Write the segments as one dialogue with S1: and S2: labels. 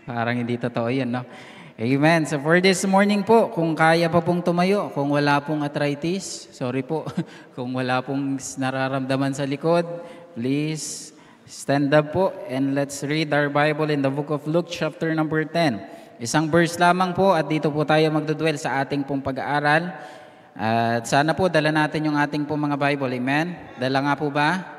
S1: Parang hindi totoo yun, no? Amen. So for this morning po, kung kaya pa pong tumayo, kung wala pong arthritis, sorry po, kung wala pong nararamdaman sa likod, please stand up po and let's read our Bible in the book of Luke chapter number 10. Isang verse lamang po at dito po tayo magdudwell sa ating pong pag-aaral. At sana po dala natin yung ating pong mga Bible. Amen? Dala nga po ba?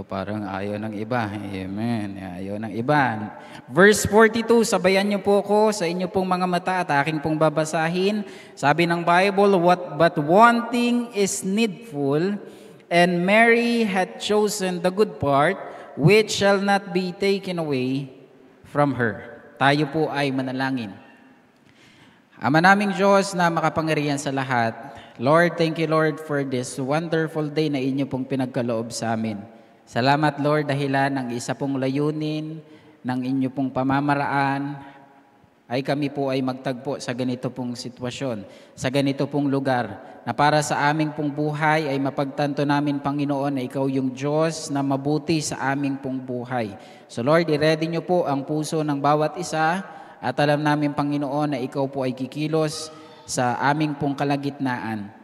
S1: Parang ayaw ng iba. Amen. Ayaw ng iba. Verse 42, sabayan niyo po ko sa inyo pong mga mata at aking pong babasahin. Sabi ng Bible, but one thing is needful, and Mary had chosen the good part, which shall not be taken away from her. Tayo po ay manalangin. Ama naming Diyos na makapangyarihan sa lahat, Lord, thank you Lord for this wonderful day na inyo pong pinagkaloob sa amin. Salamat Lord dahilan ng isa pong layunin ng inyo pong pamamaraan ay kami po ay magtagpo sa ganito pong sitwasyon, sa ganito pong lugar na para sa aming pong buhay ay mapagtanto namin Panginoon na ikaw yung Diyos na mabuti sa aming pong buhay. So Lord, i-ready nyo po ang puso ng bawat isa at alam namin Panginoon na ikaw po ay kikilos sa aming pong kalagitnaan.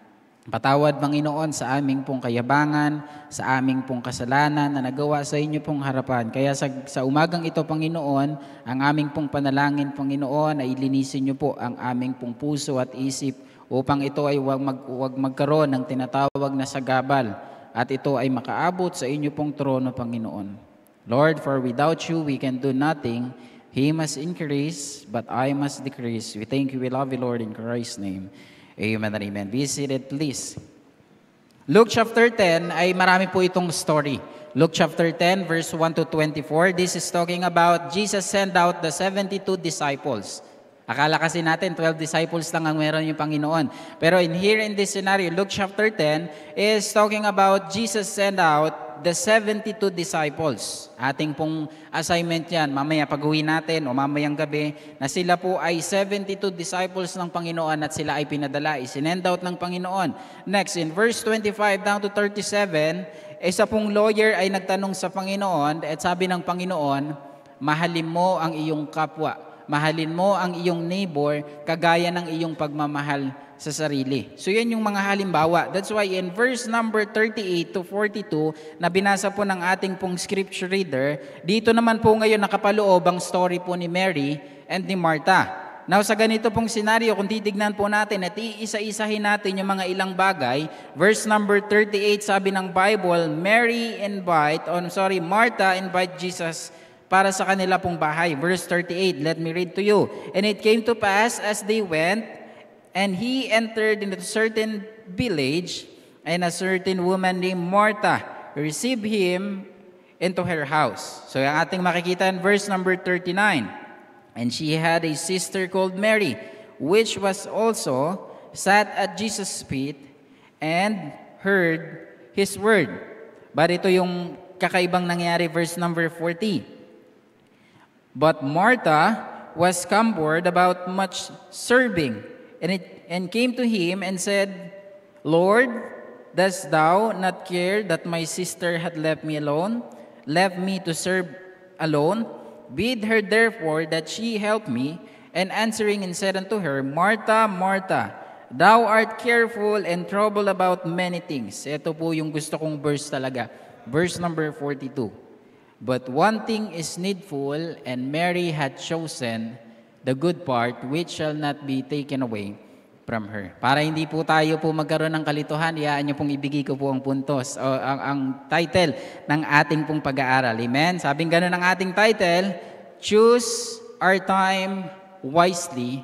S1: Patawad, Panginoon, sa aming pong kayabangan, sa aming pong kasalanan na nagawa sa inyo pong harapan. Kaya sa umagang ito, Panginoon, ang aming pong panalangin, Panginoon, ay linisin niyo po ang aming pong puso at isip upang ito ay huwag magkaroon ng tinatawag na sagabal at ito ay makaabot sa inyo pong trono, Panginoon. Lord, for without you, we can do nothing. He must increase, but I must decrease. We thank you, we love you, Lord, in Christ's name. Amen and amen. Be seated, please. Luke chapter 10 ay marami po itong story. Luke chapter 10 verse 1 to 24. This is talking about Jesus sent out the 72 disciples. Akala kasi natin 12 disciples lang ang meron yung Panginoon. Pero in this scenario, Luke chapter 10 is talking about Jesus sent out the 72 disciples. Ating pong assignment yan, mamaya pag-uwi natin o mamayang gabi, na sila po ay 72 disciples ng Panginoon at sila ay pinadala, isinend out ng Panginoon. Next, in verse 25 down to 37, isa pong lawyer ay nagtanong sa Panginoon at sabi ng Panginoon, mahalin mo ang iyong kapwa, mahalin mo ang iyong neighbor kagaya ng iyong pagmamahal sa sarili. So yan yung mga halimbawa. That's why in verse number 38 to 42 na binasa po ng ating pong scripture reader, dito naman po ngayon nakapaloob ang story po ni Mary and ni Martha. Now sa ganito pong senaryo, kung titignan po natin at iisa-isahin natin yung mga ilang bagay, verse number 38 sabi ng Bible, Martha invite Jesus para sa kanila pong bahay. Verse 38, let me read to you. And it came to pass as they went, and he entered into a certain village, and a certain woman named Martha received him into her house. So yung ating makikita in verse number 39, and she had a sister called Mary, which was also sat at Jesus' feet and heard his word. But ito yung kakaibang nangyari, verse number 40. But Martha was cumbered about much serving, and came to him and said, Lord, dost thou not care that my sister had left me to serve alone? Bid her therefore that she help me. And answering and said unto her, Martha, Martha, thou art careful and troubled about many things. Ito po yung gusto kong verse talaga. Verse number 42. But one thing is needful, and Mary had chosen the good part, which shall not be taken away from her. Para hindi po tayo po magkaroon ng kalituhan, iyaan niyo pong ibigay ko po ang puntos o ang title ng ating pong pag-aaral. Amen? Sabing gano'n ang ating title, Choose Our Time Wisely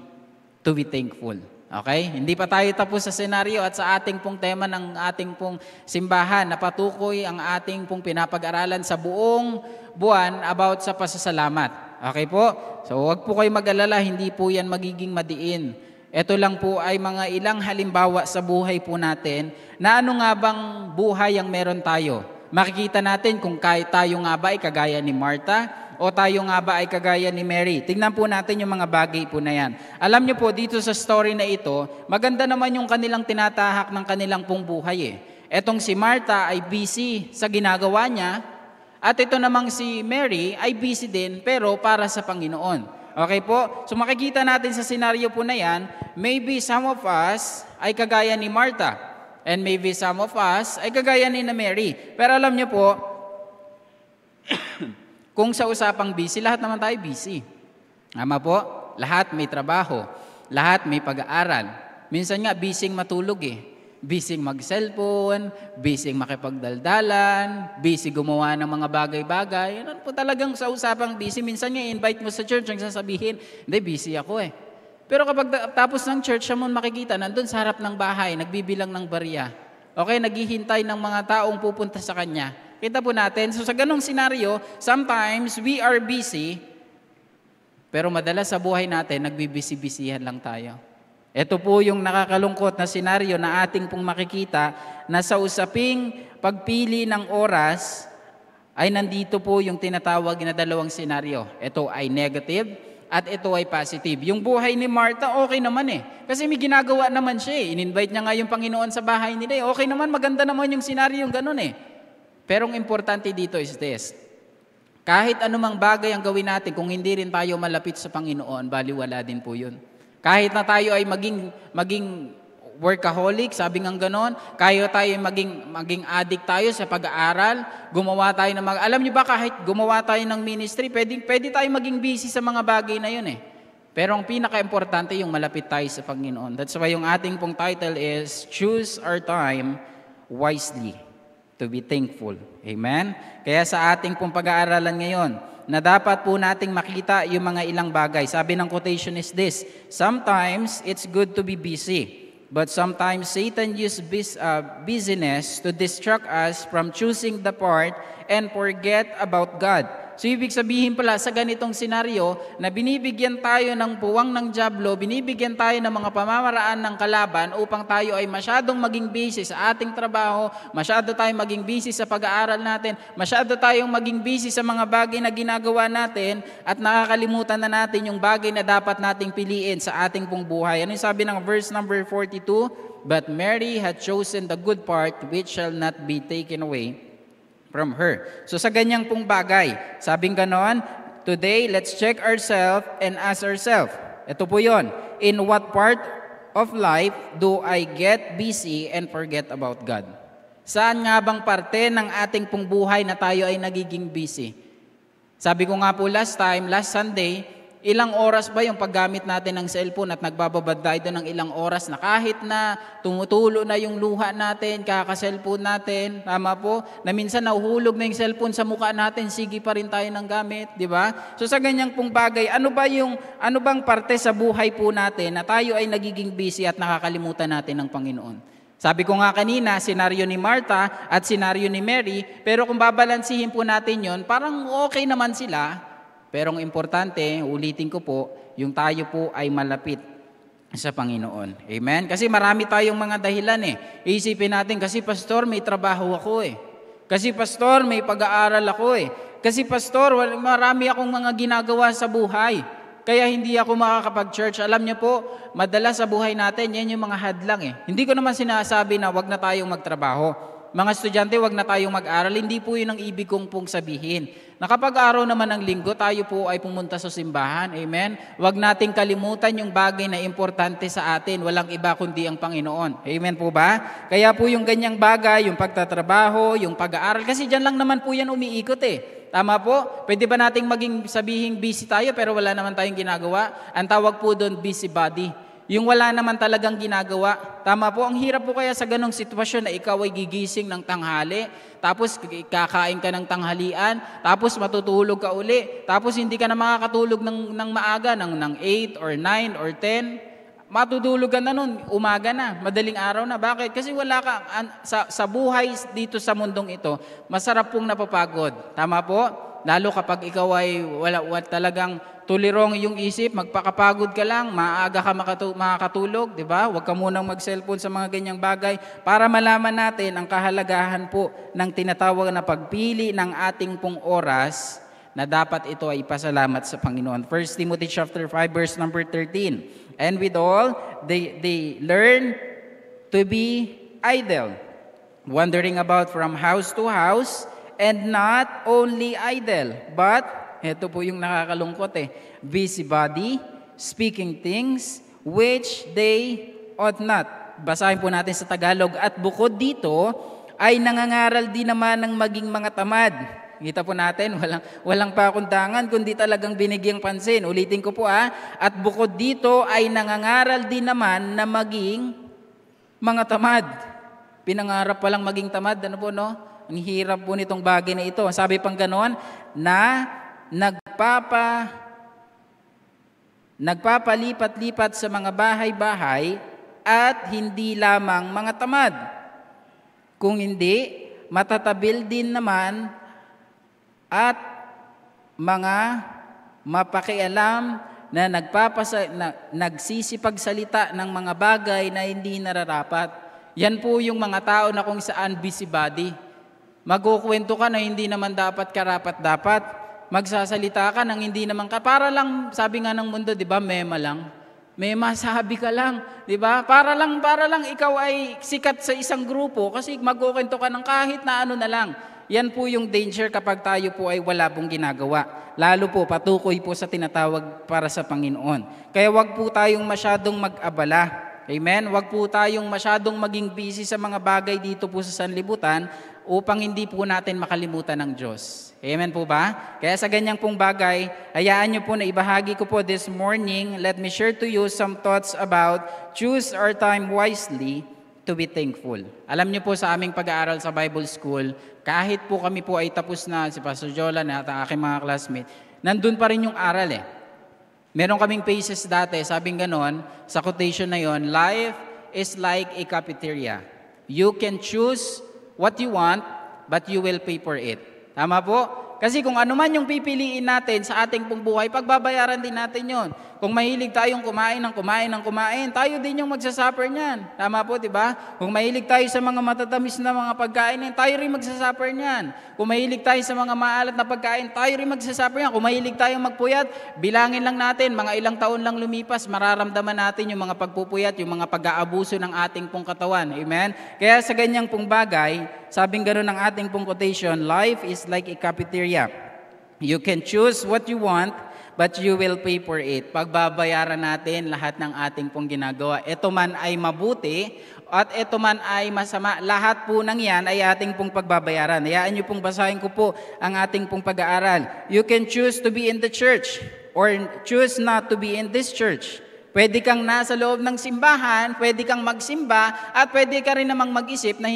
S1: to be Thankful. Okay? Hindi pa tayo tapos sa senaryo at sa ating pong tema ng ating pong simbahan na patukoy ang ating pong pinapag-aralan sa buong buwan about sa pasasalamat. Okay po? So huwag po kayo mag-alala, hindi po yan magiging madiin. Ito lang po ay mga ilang halimbawa sa buhay po natin na ano nga bang buhay ang meron tayo. Makikita natin kung tayo nga ba ay kagaya ni Martha o tayo nga ba ay kagaya ni Mary. Tingnan po natin yung mga bagay po na yan. Alam niyo po, dito sa story na ito, maganda naman yung kanilang tinatahak ng kanilang pong buhay eh. Etong si Martha ay busy sa ginagawa niya At ito namang si Mary ay busy din pero para sa Panginoon. Okay po? So makikita natin sa senaryo po na yan, maybe some of us ay kagaya ni Martha. And maybe some of us ay kagaya ni na Mary. Pero alam niyo po, kung sa usapang busy, lahat naman tayo busy. Tama po? Lahat may trabaho. Lahat may pag-aaral. Minsan nga, busy matulog eh. Busy mag-cellphone, busy makipagdaldalan, busy gumawa ng mga bagay-bagay. Ano po talagang sa usapang busy. Minsan nga, invite mo sa church, ang sasabihin, hindi, busy ako eh. Pero kapag tapos ng church, siya mo makikita, nandun sa harap ng bahay, nagbibilang ng barya. Okay, naghihintay ng mga taong pupunta sa kanya. Kita po natin, so sa ganong senaryo, sometimes we are busy, pero madalas sa buhay natin, nagbibisi-bisihan lang tayo. Ito po yung nakakalungkot na senaryo na ating pong makikita na sa usaping pagpili ng oras ay nandito po yung tinatawag na dalawang senaryo. Ito ay negative at ito ay positive. Yung buhay ni Martha, okay naman eh. Kasi may ginagawa naman siya eh. In-invite niya nga yung Panginoon sa bahay nila eh. Okay naman, maganda naman yung senaryo yung ganun eh. Pero ang importante dito is this. Kahit anumang bagay ang gawin natin, kung hindi rin tayo malapit sa Panginoon, baliwala din po yun. Kahit na tayo ay maging workaholic, sabi nga ganon, kahit tayo ay maging addict tayo sa pag-aaral, gumawa tayo ng alam niyo ba, kahit gumawa tayo ng ministry, pwede tayo maging busy sa mga bagay na yun eh. Pero ang pinaka-importante yung malapit tayo sa Panginoon. That's why yung ating pong title is, Choose Our Time Wisely to be Thankful. Amen? Kaya sa ating pong pag-aaralan ngayon, na dapat po nating makita yung mga ilang bagay. Sabi ng quotation is this, sometimes it's good to be busy, but sometimes Satan uses busyness to distract us from choosing the part and forget about God. So ibig sabihin pala sa ganitong senaryo na binibigyan tayo ng puwang ng dyablo, binibigyan tayo ng mga pamamaraan ng kalaban upang tayo ay masyadong maging busy sa ating trabaho, masyado tayong maging busy sa pag-aaral natin, masyado tayong maging busy sa mga bagay na ginagawa natin at nakakalimutan na natin yung bagay na dapat nating piliin sa ating pong buhay. Ano yung sabi ng verse number 42? But Mary had chosen the good part which shall not be taken away from her. So sa ganyang pong bagay, sabing ganon, today let's check ourselves and ask ourselves. Ito po yon. In what part of life do I get busy and forget about God? Saan nga bang parte ng ating pong buhay na tayo ay nagiging busy? Sabi ko nga po last Sunday, ilang oras ba yung paggamit natin ng cellphone at nagbababad tayo ng ilang oras na kahit na tumutulo na yung luha natin, kaka-cellphone natin, tama po, na minsan nahuhulog na yung cellphone sa mukha natin, sige pa rin tayo ng gamit, di ba? So sa ganyang pong bagay, ano bang parte sa buhay po natin na tayo ay nagiging busy at nakakalimutan natin ng Panginoon? Sabi ko nga kanina, senaryo ni Martha at senaryo ni Mary, pero kung babalansihin po natin yon, parang okay naman sila. Pero ang importante, ulitin ko po, yung tayo po ay malapit sa Panginoon. Amen? Kasi marami tayong mga dahilan eh. Isipin natin, kasi pastor, may trabaho ako eh. Kasi pastor, may pag-aaral ako eh. Kasi pastor, marami akong mga ginagawa sa buhay. Kaya hindi ako makakapag-church. Alam niyo po, madalas sa buhay natin, yan yung mga hadlang eh. Hindi ko naman sinasabi na wag na tayong magtrabaho. Mga estudyante, wag na tayong mag-aral. Hindi po yun ang ibig kong pong sabihin. Nakapag-araw naman ng linggo, tayo po ay pumunta sa simbahan. Amen? Wag nating kalimutan yung bagay na importante sa atin. Walang iba kundi ang Panginoon. Amen po ba? Kaya po yung ganyang bagay, yung pagtatrabaho, yung pag-aaral, kasi dyan lang naman po yan umiikot eh. Tama po? Pwede ba nating sabihing busy tayo pero wala naman tayong ginagawa? Ang tawag po doon, busybody. Yung wala naman talagang ginagawa. Tama po, ang hirap po kaya sa ganong sitwasyon na ikaw ay gigising ng tanghali, tapos kakain ka ng tanghalian, tapos matutulog ka uli, tapos hindi ka na makakatulog ng maaga, ng 8 or 9 or 10. Matutulog ka na nun, umaga na, madaling araw na. Bakit? Kasi wala ka, sa buhay dito sa mundong ito, masarap pong napapagod. Tama po? Lalo kapag ikaw ay wala talagang tulirong yung isip, magpakapagod ka lang, maaga ka makakatulog, di ba? Huwag ka munang mag-cellphone sa mga ganyang bagay para malaman natin ang kahalagahan po ng tinatawag na pagpili ng ating pong oras na dapat ito ay ipasalamat sa Panginoon. 1 Timothy chapter 5 verse number 13. And with all, they learn to be idle, wandering about from house to house, and not only idle, but, ito po yung nakakalungkot busybody, speaking things which they ought not. Basahin po natin sa Tagalog, at bukod dito, ay nangangaral din naman ng maging mga tamad. Kita po natin, walang pakundangan, kundi talagang binigyang pansin. Ulitin ko po at bukod dito ay nangangaral din naman na maging mga tamad. Pinangarap pa lang maging tamad, ano po no? Ang hirap po nitong bagay na ito. Sabi pang ganoon, na nagpapalipat-lipat sa mga bahay-bahay at hindi lamang mga tamad. Kung hindi, matatabil din naman at mga mapakialam na nagsisipagsalita ng mga bagay na hindi nararapat. Yan po yung mga tao na kung saan busybody. Magkukwento ka na hindi naman dapat karapat-dapat. Magsasalita ka ng hindi naman para lang, sabi nga ng mundo, di ba, mema lang. May masabi ka lang, di ba? Para lang ikaw ay sikat sa isang grupo kasi magkukwento ka ng kahit na ano na lang. Yan po yung danger kapag tayo po ay wala pong ginagawa. Lalo po, patukoy po sa tinatawag para sa Panginoon. Kaya wag po tayong masyadong mag-abala. Amen? Wag po tayong masyadong maging busy sa mga bagay dito po sa sanlibutan upang hindi po natin makalimutan ng Diyos. Amen po ba? Kaya sa ganyang pong bagay, hayaan niyo po na ibahagi ko po this morning. Let me share to you some thoughts about choose our time wisely to be thankful. Alam niyo po sa aming pag-aaral sa Bible School, kahit po kami po ay tapos na, si Pastor Jolan at ang aking mga classmates, nandun pa rin yung aral Meron kaming pages dati, sabing ganon, sa quotation na yon, life is like a cafeteria. You can choose what you want, but you will pay for it. Tama po? Kasi kung ano man yung pipiliin natin sa ating pong buhay, pagbabayaran din natin yon. Kung mahilig tayong kumain, tayo din yung magsasuffer niyan. Tama po, di ba? Kung mahilig tayo sa mga matatamis na mga pagkain, tayo rin magsasuffer niyan. Kung mahilig tayo sa mga maalat na pagkain, tayo rin magsasuffer niyan. Kung mahilig tayong magpuyat, bilangin lang natin, mga ilang taon lang lumipas, mararamdaman natin yung mga pagpupuyat, yung mga pag-aabuso ng ating pong katawan. Amen? Kaya sa ganyang pong bagay, sabing gano'n ng ating pong quotation, life is like a cafeteria. You can choose what you want, but you will pay for it. Pagbabayaran natin lahat ng ating pong ginagawa. Ito man ay mabuti at ito man ay masama. Lahat po ng yan ay ating pong pagbabayaran. Hayaan niyo pong basahin ko po ang ating pong pag-aaral. You can choose to be in the church or choose not to be in this church. Pwede kang nasa loob ng simbahan, pwede kang magsimba, at pwede ka rin namang mag-isip na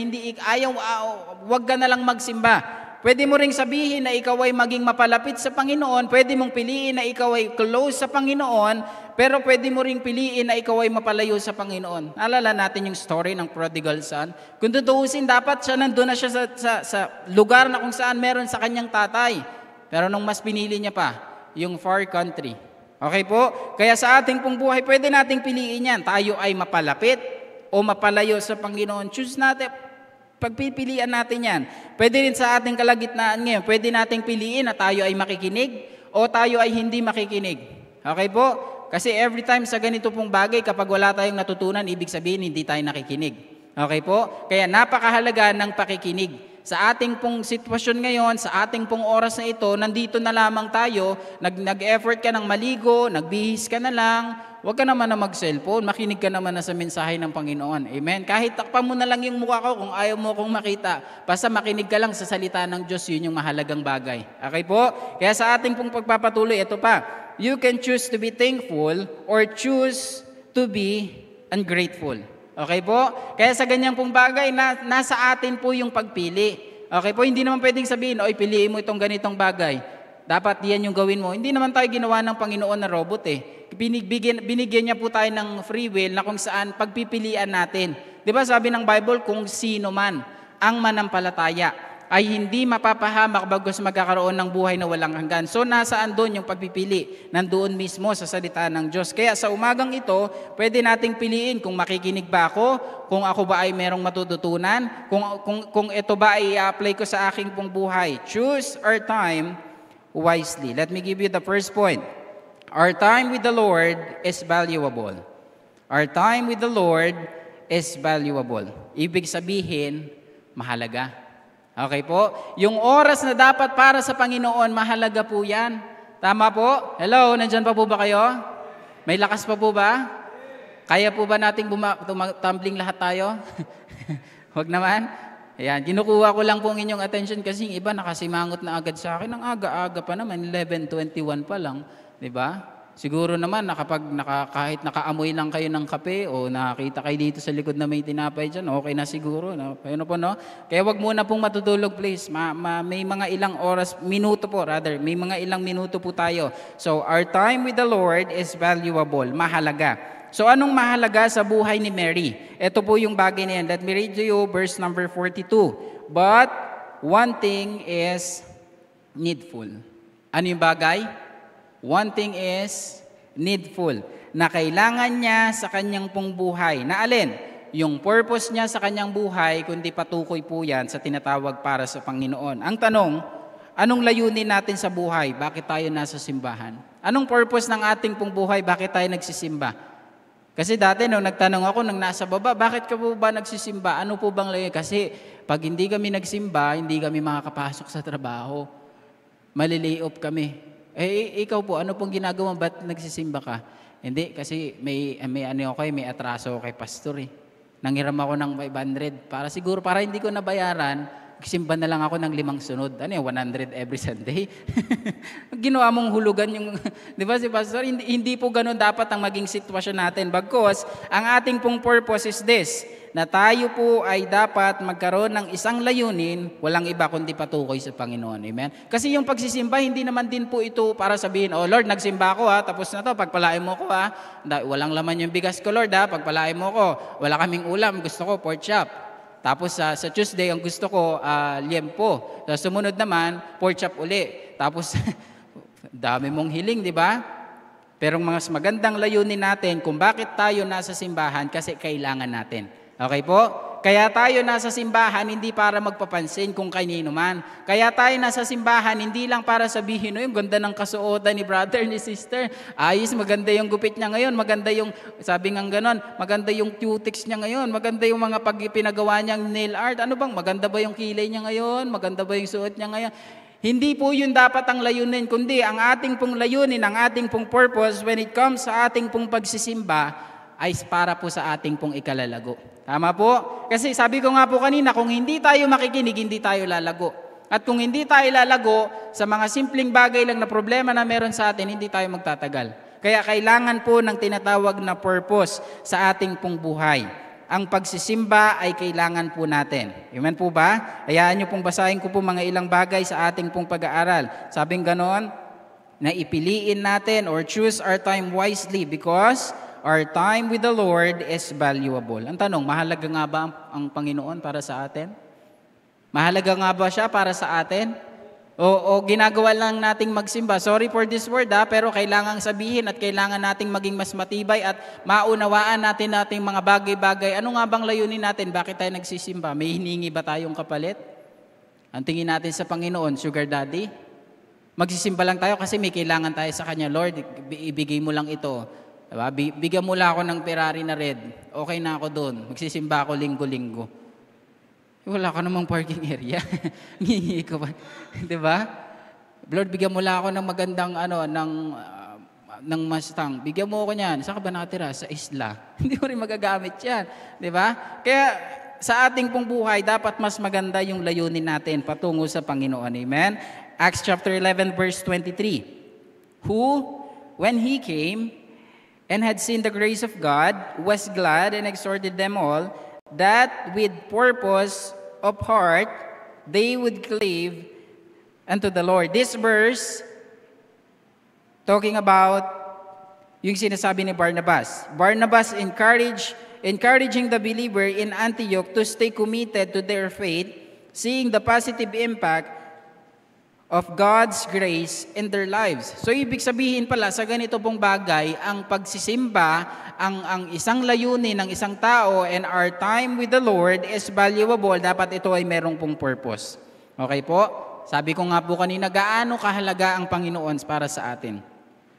S1: wag ka na lang magsimba. Pwede mo ring sabihin na ikaw ay maging mapalapit sa Panginoon, pwede mong piliin na ikaw ay close sa Panginoon, pero pwede mo ring piliin na ikaw ay mapalayo sa Panginoon. Alala natin yung story ng prodigal son. Kung tutuusin, dapat siya nandun na siya sa lugar na kung saan meron sa kanyang tatay. Pero nung mas pinili niya pa, yung far country. Okay po? Kaya sa ating pong buhay, pwede nating piliin yan. Tayo ay mapalapit o mapalayo sa Panginoon. Choose natin. Pagpipilian natin yan. Pwede rin sa ating kalagitnaan ngayon, pwede nating piliin na tayo ay makikinig o tayo ay hindi makikinig. Okay po? Kasi every time sa ganito pong bagay, kapag wala tayong natutunan, ibig sabihin hindi tayo nakikinig. Okay po? Kaya napakahalaga ng pakikinig. Sa ating pong sitwasyon ngayon, sa ating pong oras na ito, nandito na lamang tayo, nag-effort ka ng maligo, nagbihis ka na lang, huwag ka naman na mag-cellphone, makinig ka naman na sa mensahe ng Panginoon. Amen? Kahit takpan mo na lang yung mukha ko kung ayaw mo kong makita, basta makinig ka lang sa salita ng Diyos, yun yung mahalagang bagay. Okay po? Kaya sa ating pong pagpapatuloy, ito pa, you can choose to be thankful or choose to be ungrateful. Okay po? Kaya sa ganyang pong bagay, nasa atin po yung pagpili. Okay po? Hindi naman pwedeng sabihin, oy, piliin mo itong ganitong bagay. Dapat yan yung gawin mo. Hindi naman tayo ginawa ng Panginoon na robot Binigyan niya po tayo ng free will na kung saan pagpipilian natin. Di ba sabi ng Bible, kung sino man ang manampalataya ay hindi mapapahamak bagos magkakaroon ng buhay na walang hanggan. So nasaan doon yung pagpipili? Nandoon mismo sa salita ng Diyos. Kaya sa umagang ito, pwede nating piliin kung makikinig ba ako, kung ako ba ay merong matututunan, kung ito ba ay i-apply ko sa aking pong buhay. Choose our time wisely. Let me give you the first point. Our time with the Lord is valuable. Our time with the Lord is valuable. Ibig sabihin, mahalaga. Okay po? Yung oras na dapat para sa Panginoon, mahalaga po yan. Tama po? Hello, nandyan pa po ba kayo? May lakas pa po ba? Kaya po ba nating tumbling lahat tayo? Huwag naman. Ayan, kinukuha ko lang po ang inyong attention kasi yung iba nakasimangot na agad sa akin. Ang aga-aga pa naman, 11:21 pa lang. Diba? Siguro naman, kahit nakaamoy lang kayo ng kape o nakakita kayo dito sa likod na may tinapay dyan, okay na siguro. No? Ano po, no? Kaya wag muna pong matutulog, please. May mga ilang oras, may mga ilang minuto po tayo. So, our time with the Lord is valuable, mahalaga. So, anong mahalaga sa buhay ni Mary? Ito po yung bagay na yan. Let me read to you verse number 42. But, one thing is needful. Ano yung bagay? One thing is needful, na kailangan niya sa kanyang pong buhay. Na alin? Yung purpose niya sa kanyang buhay, kundi patukoy po yan sa tinatawag para sa Panginoon. Ang tanong, anong layunin natin sa buhay? Bakit tayo nasa simbahan? Anong purpose ng ating pong buhay? Bakit tayo nagsisimba? Kasi dati nung nagtanong ako nung nasa baba, bakit ka po ba nagsisimba? Ano po bang layunin? Kasi pag hindi kami nagsimba, hindi kami makakapasok sa trabaho. Malilay off kami. Ikaw po, ano pong ginagawa? Ba't nagsisimba ka? Hindi, kasi may atraso kay pastor eh. Nanghiram ako ng 500 para hindi ko nabayaran, simba na lang ako ng 5 sunod. 100 every Sunday? Ginawa mong hulugan yung, di ba si pastor? Hindi po ganun dapat ang maging sitwasyon natin. Bagkus, ang ating pong purpose is this, na tayo po ay dapat magkaroon ng isang layunin, walang iba kundi patukoy sa Panginoon. Amen? Kasi yung pagsisimba, hindi naman din po ito para sabihin, oh Lord, nagsimba ako ha, tapos na to, pagpalain mo ko ha. Walang laman yung bigas ko Lord ha, pagpalain mo ko. Wala kaming ulam, gusto ko pork chop. Tapos sa Tuesday, ang gusto ko, liempo. Sa sumunod naman, pork chop uli. Tapos, dami mong hiling, di ba? Pero mas magandang layunin natin kung bakit tayo nasa simbahan, kasi kailangan natin. Okay po? Kaya tayo nasa simbahan hindi para magpapansin kung kanino man. Kaya tayo nasa simbahan hindi lang para sabihin, yung ganda ng kasuotan ni brother, ni sister. Ayos, maganda yung gupit niya ngayon. Maganda yung, sabi nga ganon, maganda yung cutics niya ngayon. Maganda yung mga pinagawa niyang nail art. Ano bang, maganda ba yung kilay niya ngayon? Maganda ba yung suot niya ngayon? Hindi po yun dapat ang layunin, kundi ang ating pong layunin, ang ating pong purpose when it comes sa ating pong pagsisimba ay para po sa ating pong ikalalago. Tama po? Kasi sabi ko nga po kanina, kung hindi tayo makikinig, hindi tayo lalago. At kung hindi tayo lalago, sa mga simpleng bagay lang na problema na meron sa atin, hindi tayo magtatagal. Kaya kailangan po ng tinatawag na purpose sa ating pong buhay. Ang pagsisimba ay kailangan po natin. Amen po ba? Hayaan niyo pong basahin ko po mga ilang bagay sa ating pong pag-aaral. Sabing ganon, na ipiliin natin or choose our time wisely because our time with the Lord is valuable. Ang tanong, mahalaga nga ba ang Panginoon para sa atin? Mahalaga nga ba siya para sa atin? O ginagawa lang nating magsimba? Sorry for this word pero kailangang sabihin at kailangan nating maging mas matibay at maunawaan natin nating mga bagay-bagay. Ano nga bang layunin natin? Bakit tayo nagsisimba? May hiningi ba tayong kapalit? Ang tingin natin sa Panginoon, sugar daddy? Magsisimba lang tayo kasi may kailangan tayo sa Kanya. Lord, ibigay mo lang ito. Diba? Bigyan mo lang ako ng Ferrari na red. Okay na ako doon. Magsisimba ako linggo-linggo. Wala ka namang parking area. Ngihingi ko ba? Diba? Lord, bigyan mo lang ako ng magandang ng Mustang. Bigyan mo ako niyan. Saan ka ba nakatira? Sa isla. Hindi mo rin magagamit yan. Diba? Kaya sa ating pong buhay, dapat mas maganda yung layunin natin patungo sa Panginoon. Amen? Acts chapter 11 verse 23. Who, when He came, and had seen the grace of God, was glad and exhorted them all, that with purpose of heart, they would cleave unto the Lord. This verse, talking about yung sinasabi ni Barnabas. Barnabas encouraging the believer in Antioch to stay committed to their faith, seeing the positive impact of God's grace in their lives. So ibig sabihin pala sa ganito pong bagay, ang pagsisimba, ang isang layunin ng isang tao and our time with the Lord is valuable. Dapat ito ay merong pong purpose. Okay po? Sabi ko nga po kanina, gaano kahalaga ang Panginoon para sa atin?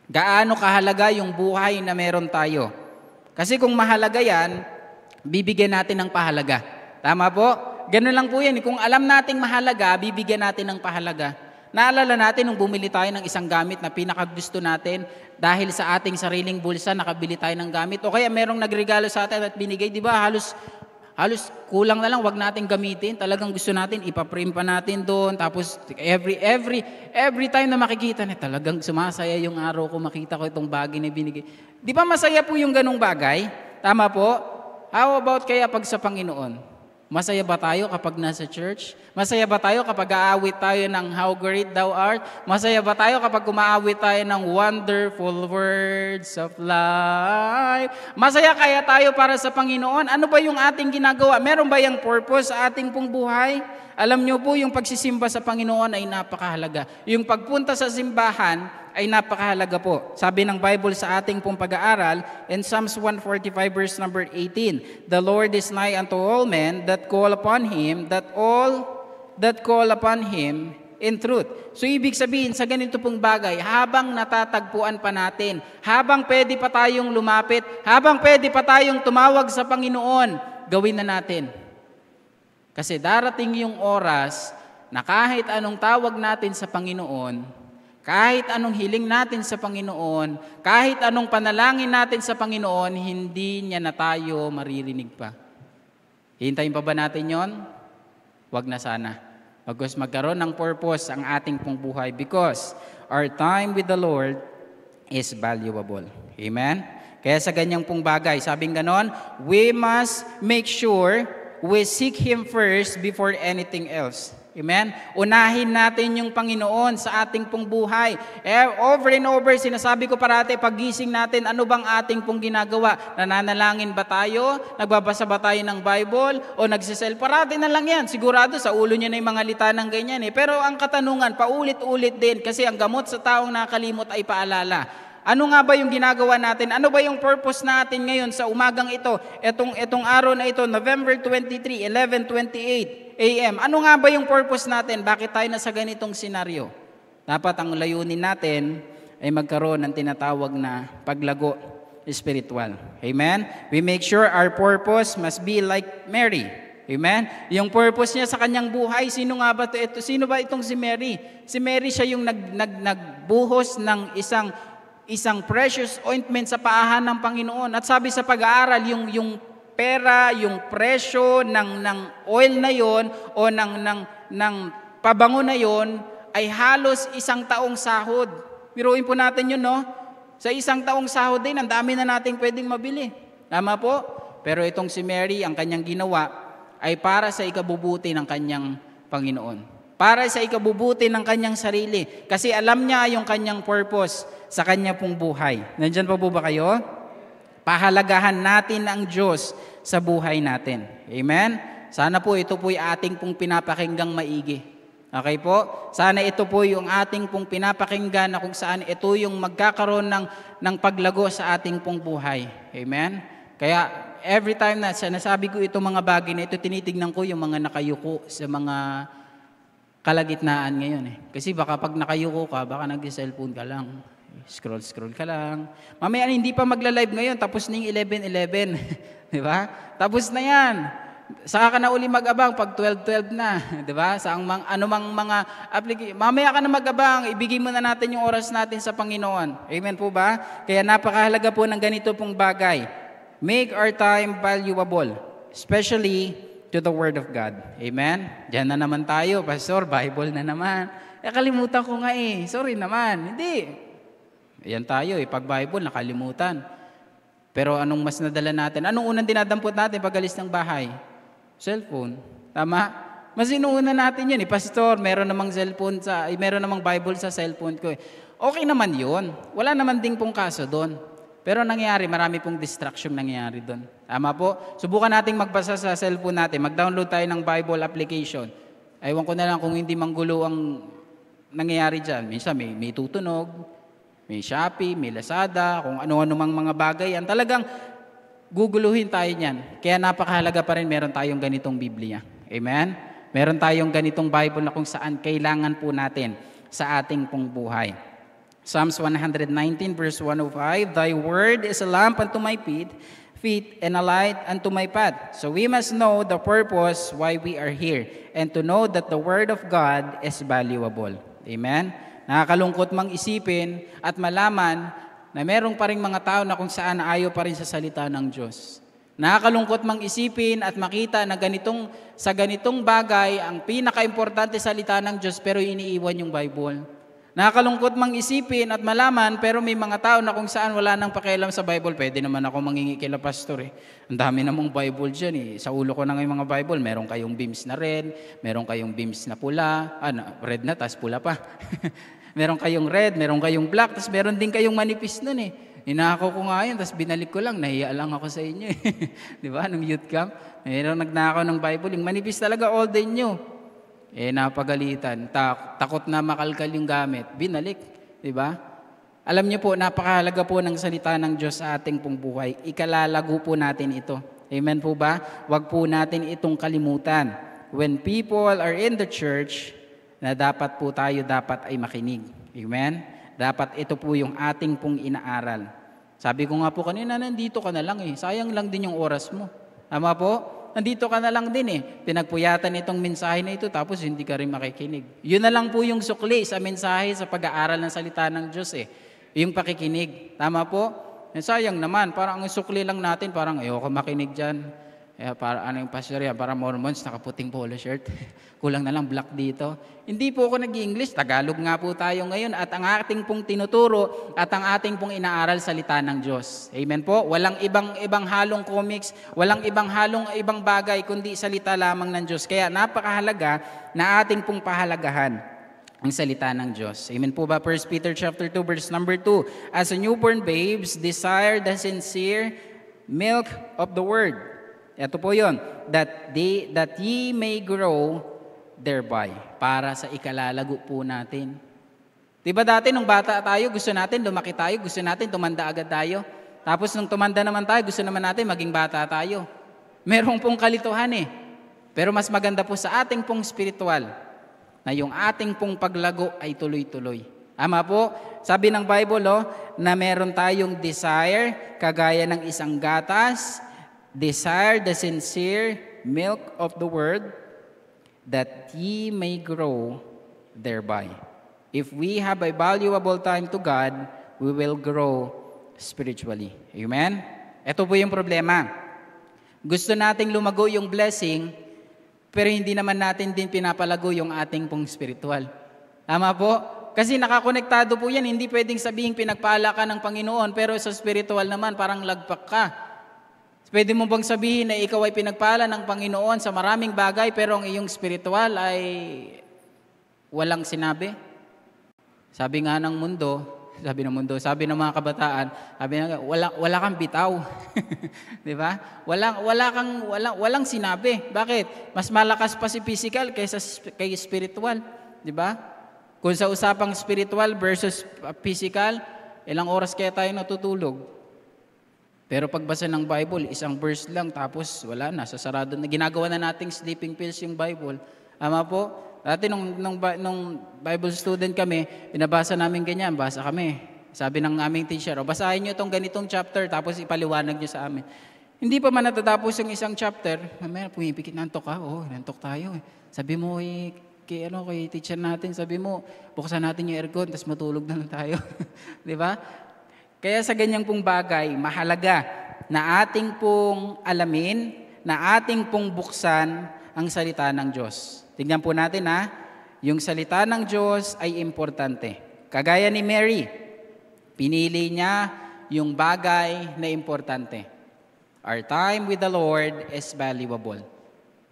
S1: Gaano kahalaga yung buhay na meron tayo? Kasi kung mahalaga yan, bibigyan natin ng pahalaga. Tama po? Ganun lang po yan. Kung alam nating mahalaga, bibigyan natin ng pahalaga. Naalala natin nung bumili tayo ng isang gamit na pinakagusto natin dahil sa ating sariling bulsa, nakabili tayo ng gamit. O kaya merong nagregalo sa atin at binigay, di ba? Halos kulang na lang, wag natin gamitin. Talagang gusto natin, ipaprint pa natin doon. Tapos every time na makikita na, talagang sumasaya yung araw ko, makita ko itong bagay na binigay. Di ba masaya po yung ganung bagay? Tama po? How about kaya pag sa Panginoon? Masaya ba tayo kapag nasa church? Masaya ba tayo kapag aawit tayo ng How Great Thou Art? Masaya ba tayo kapag umaawit tayo ng Wonderful Words of Life? Masaya kaya tayo para sa Panginoon? Ano ba yung ating ginagawa? Meron ba yung purpose sa ating pong buhay? Alam nyo po, yung pagsisimba sa Panginoon ay napakahalaga. Yung pagpunta sa simbahan ay napakahalaga po. Sabi ng Bible sa ating pong pag-aaral, in Psalms 145 verse number 18, the Lord is nigh unto all men that call upon Him, that call upon Him in truth. So ibig sabihin, sa ganito pong bagay, habang natatagpuan pa natin, habang pwede pa tayong lumapit, habang pwede pa tayong tumawag sa Panginoon, gawin na natin. Kasi darating yung oras na kahit anong tawag natin sa Panginoon, kahit anong hiling natin sa Panginoon, kahit anong panalangin natin sa Panginoon, hindi niya na tayo maririnig pa. Hintayin pa ba natin yon? Wag na sana. Bagkus magkaroon ng purpose ang ating pong buhay because our time with the Lord is valuable. Amen? Kaya sa ganyang pong bagay, sabing ganon, we must make sure we seek Him first before anything else. Amen? Unahin natin yung Panginoon sa ating pong buhay. Over and over, sinasabi ko parati, paggising natin, ano bang ating pong ginagawa? Nananalangin ba tayo? Nagbabasa ba tayo ng Bible? O nagsisel? Parati na lang yan. Sigurado sa ulo niya na yung mga litanang ganyan. Pero ang katanungan, paulit-ulit din kasi ang gamot sa taong nakalimot ay paalala. Ano nga ba yung ginagawa natin? Ano ba yung purpose natin ngayon sa umagang ito? Etong araw na ito, November 23, 11:28 a.m. Ano nga ba yung purpose natin? Bakit tayo nasa ganitong senaryo? Dapat ang layunin natin ay magkaroon ng tinatawag na paglago spiritual. Amen? We make sure our purpose must be like Mary. Amen? Yung purpose niya sa kanyang buhay, sino nga ba ito? Sino ba itong si Mary? Si Mary siya yung nagbuhos ng isang precious ointment sa paahan ng Panginoon. At sabi sa pag-aaral, yung pera, yung presyo ng oil na yon o ng pabango na yon ay halos 1 taong sahod. Biruin po natin yun, no? Sa 1 taong sahod din, ang dami na nating pwedeng mabili. Tama po? Pero itong si Mary, ang kanyang ginawa ay para sa ikabubuti ng kanyang Panginoon. Para sa ikabubuti ng kanyang sarili. Kasi alam niya yung kanyang purpose sa kanya pong buhay. Nandyan pa po ba kayo? Pahalagahan natin ang Diyos sa buhay natin. Amen? Sana po ito po yung ating pong pinapakinggang maigi. Okay po? Sana ito po yung ating pong pinapakinggan na kung saan ito yung magkakaroon ng paglago sa ating pong buhay. Amen? Kaya every time na sinasabi ko itong mga bagay na ito, tinitignan ko yung mga nakayuko sa mga kalagitnaan ngayon eh. Kasi baka pag nakayuko ka, baka nag-cellphone ka lang. Scroll ka lang. Mamaya hindi pa magla-live ngayon, tapos na yung 11:11. Di ba? Tapos na yan. Saka ka na uli mag-abang pag 12:12 na. Di ba? Sa anumang mga application. Mamaya ka na mag-abang, ibigay mo na natin yung oras natin sa Panginoon. Amen po ba? Kaya napakahalaga po ng ganito pong bagay. Make our time valuable. Especially to the Word of God. Amen? Diyan na naman tayo, Pastor, Bible na naman. Kalimutan ko nga eh. Sorry naman. Hindi. Ayan tayo eh. Pag Bible, nakalimutan. Pero anong mas nadala natin? Anong unang dinadampot natin pag alis ng bahay? Cellphone. Tama? Mas inuuna natin yun eh. Pastor, meron namang Bible sa cellphone ko eh. Okay naman yun. Wala naman ding pong kaso doon. Pero nangyayari, marami pong distraction nangyayari doon. Tama po? Subukan nating magbasa sa cellphone natin. Mag-download tayo ng Bible application. Ewan ko na lang kung hindi manggulo ang nangyayari dyan. Minsan may tutunog, may Shopee, may Lazada, kung ano-ano mang mga bagay yan. Talagang guguluhin tayo niyan. Kaya napakahalaga pa rin meron tayong ganitong Biblia. Amen? Meron tayong ganitong Bible na kung saan kailangan po natin sa ating pong buhay. Psalms 119 verse 105, Thy word is a lamp unto my feet, feet and a light unto my path. So we must know the purpose why we are here and to know that the Word of God is valuable. Amen? Nakakalungkot mang isipin at malaman na merong pa rin mga tao na kung saan ayaw pa rin sa salita ng Diyos. Nakakalungkot mang isipin at makita na sa ganitong bagay, ang pinaka-importante salita ng Diyos pero iniiwan yung Bible. Nakakalungkot mang isipin at malaman pero may mga tao na kung saan wala nang pakialam sa Bible. Pwede naman ako mangingi kila pastor eh. Ang dami namang Bible dyan eh. Sa ulo ko na ngayon mga Bible, meron kayong beams na red, meron kayong beams na pula, red na, tas pula pa. Meron kayong red, meron kayong black, tas meron din kayong manipis nun eh. Inako ko nga yun, tas binalik ko lang, nahiya lang ako sa inyo eh. Di ba, nung youth camp, meron nagnakaw ng Bible, yung manipis talaga all day nyo. Napagalitan, takot na makalkal yung gamit, binalik, di ba? Alam niyo po, napakahalaga po ng salita ng Diyos sa ating pong buhay. Ikalalago po natin ito. Amen po ba? Huwag po natin itong kalimutan. When people are in the church, na dapat po tayo dapat ay makinig. Amen? Dapat ito po yung ating pong inaaral. Sabi ko nga po kanina, nandito ka na lang eh. Sayang lang din yung oras mo. Tama po? Nandito ka na lang din eh. Pinagpuyatan itong mensahe na ito tapos hindi ka rin makikinig. Yun na lang po yung sukli sa mensahe sa pag-aaral ng salita ng Diyos eh. Yung pakikinig. Tama po? Sayang naman. Parang ang sukli lang natin, parang ayoko makinig dyan. Para ano yung pastor yan? Para Mormons, nakaputing polo shirt. Kulang na lang black dito. Hindi po ako nag-English. Tagalog nga po tayo ngayon. At ang ating pong tinuturo at ang ating pong inaaral salita ng Diyos. Amen po? Walang ibang halong comics, walang ibang bagay, kundi salita lamang ng Diyos. Kaya napakahalaga na ating pong pahalagahan ang salita ng Diyos. Amen po ba? 1 Peter chapter 2, verse number 2. As a newborn babes, desire the sincere milk of the word. Ito po yun, that ye may grow thereby, para sa ikalalago po natin. Diba dati nung bata tayo, gusto natin lumaki tayo, gusto natin tumanda agad tayo. Tapos nung tumanda naman tayo, gusto naman natin maging bata tayo. Merong pong kalituhan eh. Pero mas maganda po sa ating pong spiritual, na yung ating pong paglago ay tuloy-tuloy. Ama po, sabi ng Bible na meron tayong desire, kagaya ng isang gatas, desire the sincere milk of the word, that ye may grow thereby. If we have a valuable time to God, we will grow spiritually. Amen? Ito po yung problema. Gusto nating lumago yung blessing, pero hindi naman natin din pinapalago yung ating pong spiritual. Tama po? Kasi nakakonektado po yan. Hindi pwedeng sabihin pinagpala ka ng Panginoon, pero sa spiritual naman parang lagpak ka. Pwede mo bang sabihin na ikaw ay pinagpala ng Panginoon sa maraming bagay pero ang iyong spiritual ay walang sinabi? Sabi nga ng mundo, sabi ng mga kabataan, sabi nga, wala kang bitaw. 'Di ba? Walang sinabi. Bakit? Mas malakas pa si physical kay spiritual, 'di ba? Kung sa usapang spiritual versus physical, ilang oras kaya tayo natutulog? Pero pagbasa ng Bible, isang verse lang, tapos wala na, sasarado na. Ginagawa na nating sleeping pills yung Bible. Ama po, dati nung Bible student kami, pinabasa namin ganyan, basa kami. Sabi ng aming teacher, basahin nyo itong ganitong chapter, tapos ipaliwanag nyo sa amin. Hindi pa man natatapos yung isang chapter, mamaya pumipikit, nantok ka, nantok tayo. Sabi mo, kay teacher natin, sabi mo, buksan natin yung aircon, tapos matulog na lang tayo. Di ba? Kaya sa ganyang pong bagay, mahalaga na ating pong alamin, na ating pong buksan ang salita ng Diyos. Tingnan po natin yung salita ng Diyos ay importante. Kagaya ni Mary, pinili niya yung bagay na importante. Our time with the Lord is valuable.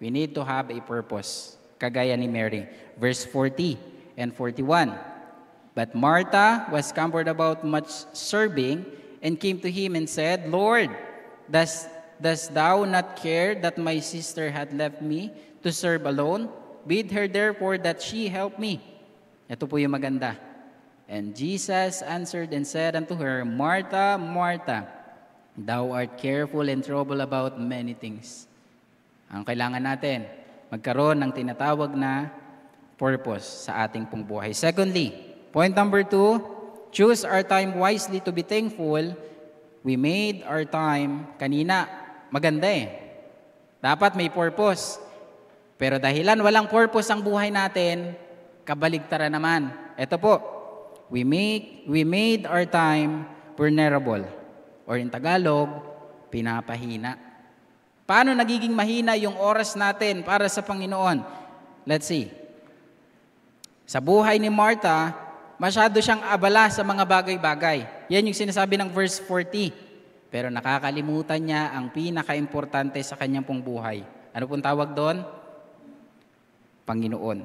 S1: We need to have a purpose. Kagaya ni Mary. Verse 40 and 41. But Martha was cumbered about much serving and came to him and said, Lord, dost thou not care that my sister had left me to serve alone? Bid her therefore that she help me. Ito po yung maganda. And Jesus answered and said unto her, Martha, Martha, thou art careful and troubled about many things. Ang kailangan natin, magkaroon ng tinatawag na purpose sa ating pong buhay. Secondly, point number 2, choose our time wisely to be thankful We made our time, kanina, maganda eh. Dapat may purpose. Pero dahilan walang purpose ang buhay natin, kabaligtaran naman. Ito po, we made our time vulnerable. Or in Tagalog, pinapahina. Paano nagiging mahina yung oras natin para sa Panginoon? Let's see. Sa buhay ni Martha, masyado siyang abala sa mga bagay-bagay. Yan yung sinasabi ng verse 40. Pero nakakalimutan niya ang pinaka-importante sa kanyang pong buhay. Ano pong tawag doon? Panginoon.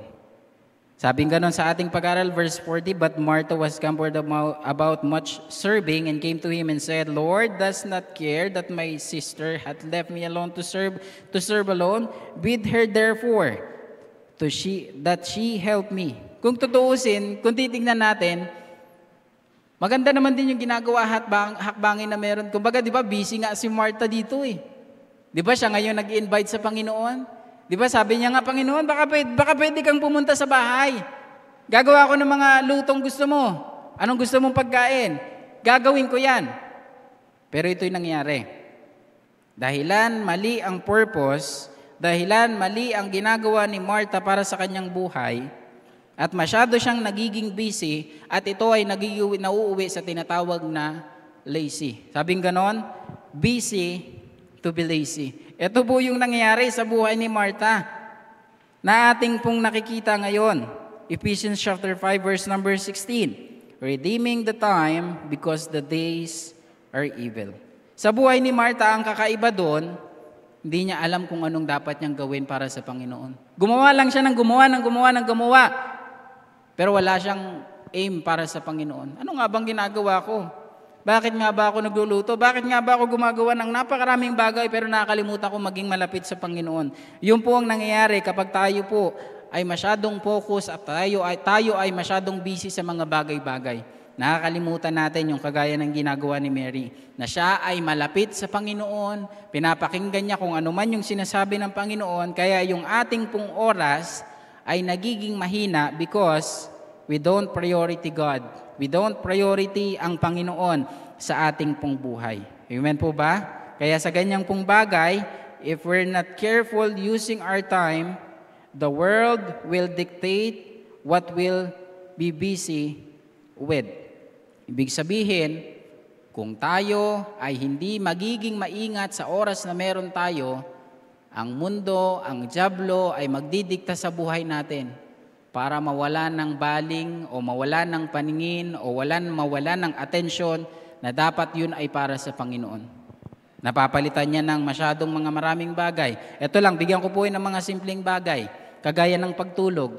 S1: Sabing ganon sa ating pag-aral, verse 40, but Martha was cumbered about much serving and came to him and said, Lord, does not care that my sister hath left me alone to serve alone? Bid her therefore that she help me. Kung tutuusin, kung titignan natin, maganda naman din yung ginagawa hakbangin na meron. Kumbaga, di ba, busy nga si Martha dito eh. Di ba siya ngayon nag-invite sa Panginoon? Di ba sabi niya nga, Panginoon, baka pwede kang pumunta sa bahay. Gagawa ko ng mga lutong gusto mo. Anong gusto mong pagkain? Gagawin ko yan. Pero ito'y nangyari. Dahilan mali ang purpose, dahilan mali ang ginagawa ni Martha para sa kanyang buhay, at masyado siyang nagiging busy, at ito ay nauuwi sa tinatawag na lazy. Sabing ganon, busy to be lazy. Ito po yung nangyayari sa buhay ni Martha na ating pong nakikita ngayon. Ephesians chapter 5 verse number 16. Redeeming the time because the days are evil. Sa buhay ni Martha, ang kakaiba doon, hindi niya alam kung anong dapat niyang gawin para sa Panginoon. Gumawa lang siya ng gumawa. Pero wala siyang aim para sa Panginoon. Ano nga bang ginagawa ko? Bakit nga ba ako nagluluto? Bakit nga ba ako gumagawa ng napakaraming bagay pero nakakalimutan ko maging malapit sa Panginoon? Yun po ang nangyayari kapag tayo po ay masyadong focus at tayo ay masyadong busy sa mga bagay-bagay. Nakakalimutan natin yung kagaya ng ginagawa ni Mary, na siya ay malapit sa Panginoon, pinapakinggan niya kung ano man yung sinasabi ng Panginoon, kaya yung ating pong oras ay nagiging mahina because we don't priority God. We don't priority ang Panginoon sa ating pong buhay. Amen po ba? Kaya sa ganyang pong bagay, if we're not careful using our time, the world will dictate what we'll be busy with. Ibig sabihin, kung tayo ay hindi magiging maingat sa oras na meron tayo, ang mundo, ang dyablo ay magdidikta sa buhay natin para mawala ng baling o mawala ng paningin o mawala ng atensyon na dapat yun ay para sa Panginoon. Napapalitan niya ng masyadong mga maraming bagay. Ito lang, bigyan ko po ng mga simpleng bagay, kagaya ng pagtulog.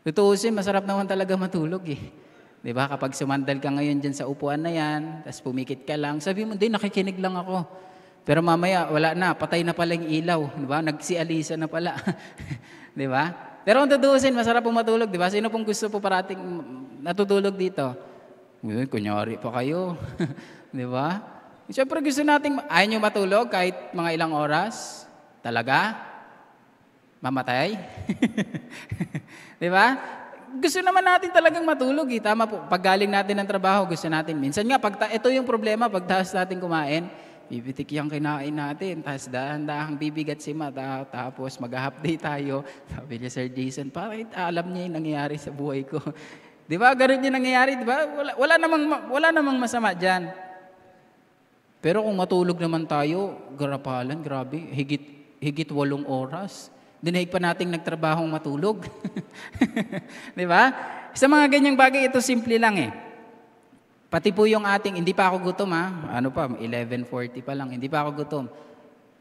S1: Tutuusin, masarap naman talaga matulog eh. Diba? Kapag sumandal ka ngayon dyan sa upuan na yan, tapos pumikit ka lang, sabi mo, hindi, nakikinig lang ako. Pero mamaya, wala na, patay na pala yung ilaw. Diba? Nagsialisa na pala. Diba? Pero kung tutuusin, masarap pong matulog, di ba? Sino pong gusto po parating natutulog dito? Kunyari pa kayo. Di ba? Siyempre gusto nating, ayaw nyo matulog kahit mga ilang oras? Talaga? Mamatay? Di ba? Gusto naman natin talagang matulog. Eh. Tama po, pag galing natin ng trabaho, gusto natin. Minsan nga, ito yung problema, pag taas natin kumain, bibitik yung kinain natin, tapos dahan-dahang bibigat si mata, tapos mag-half day tayo. Sabi niya, Sir Jason, bakit alam niya yung nangyayari sa buhay ko? Di ba? Ganun yung nangyayari, di ba? Wala namang masama dyan. Pero kung matulog naman tayo, garapalan, grabe, higit 8 oras. Dinaig pa nating nagtrabahong matulog. Di ba? Sa mga ganyang bagay, ito simple lang eh. Pati po yung ating, hindi pa ako gutom ha, 11:40 pa lang, hindi pa ako gutom.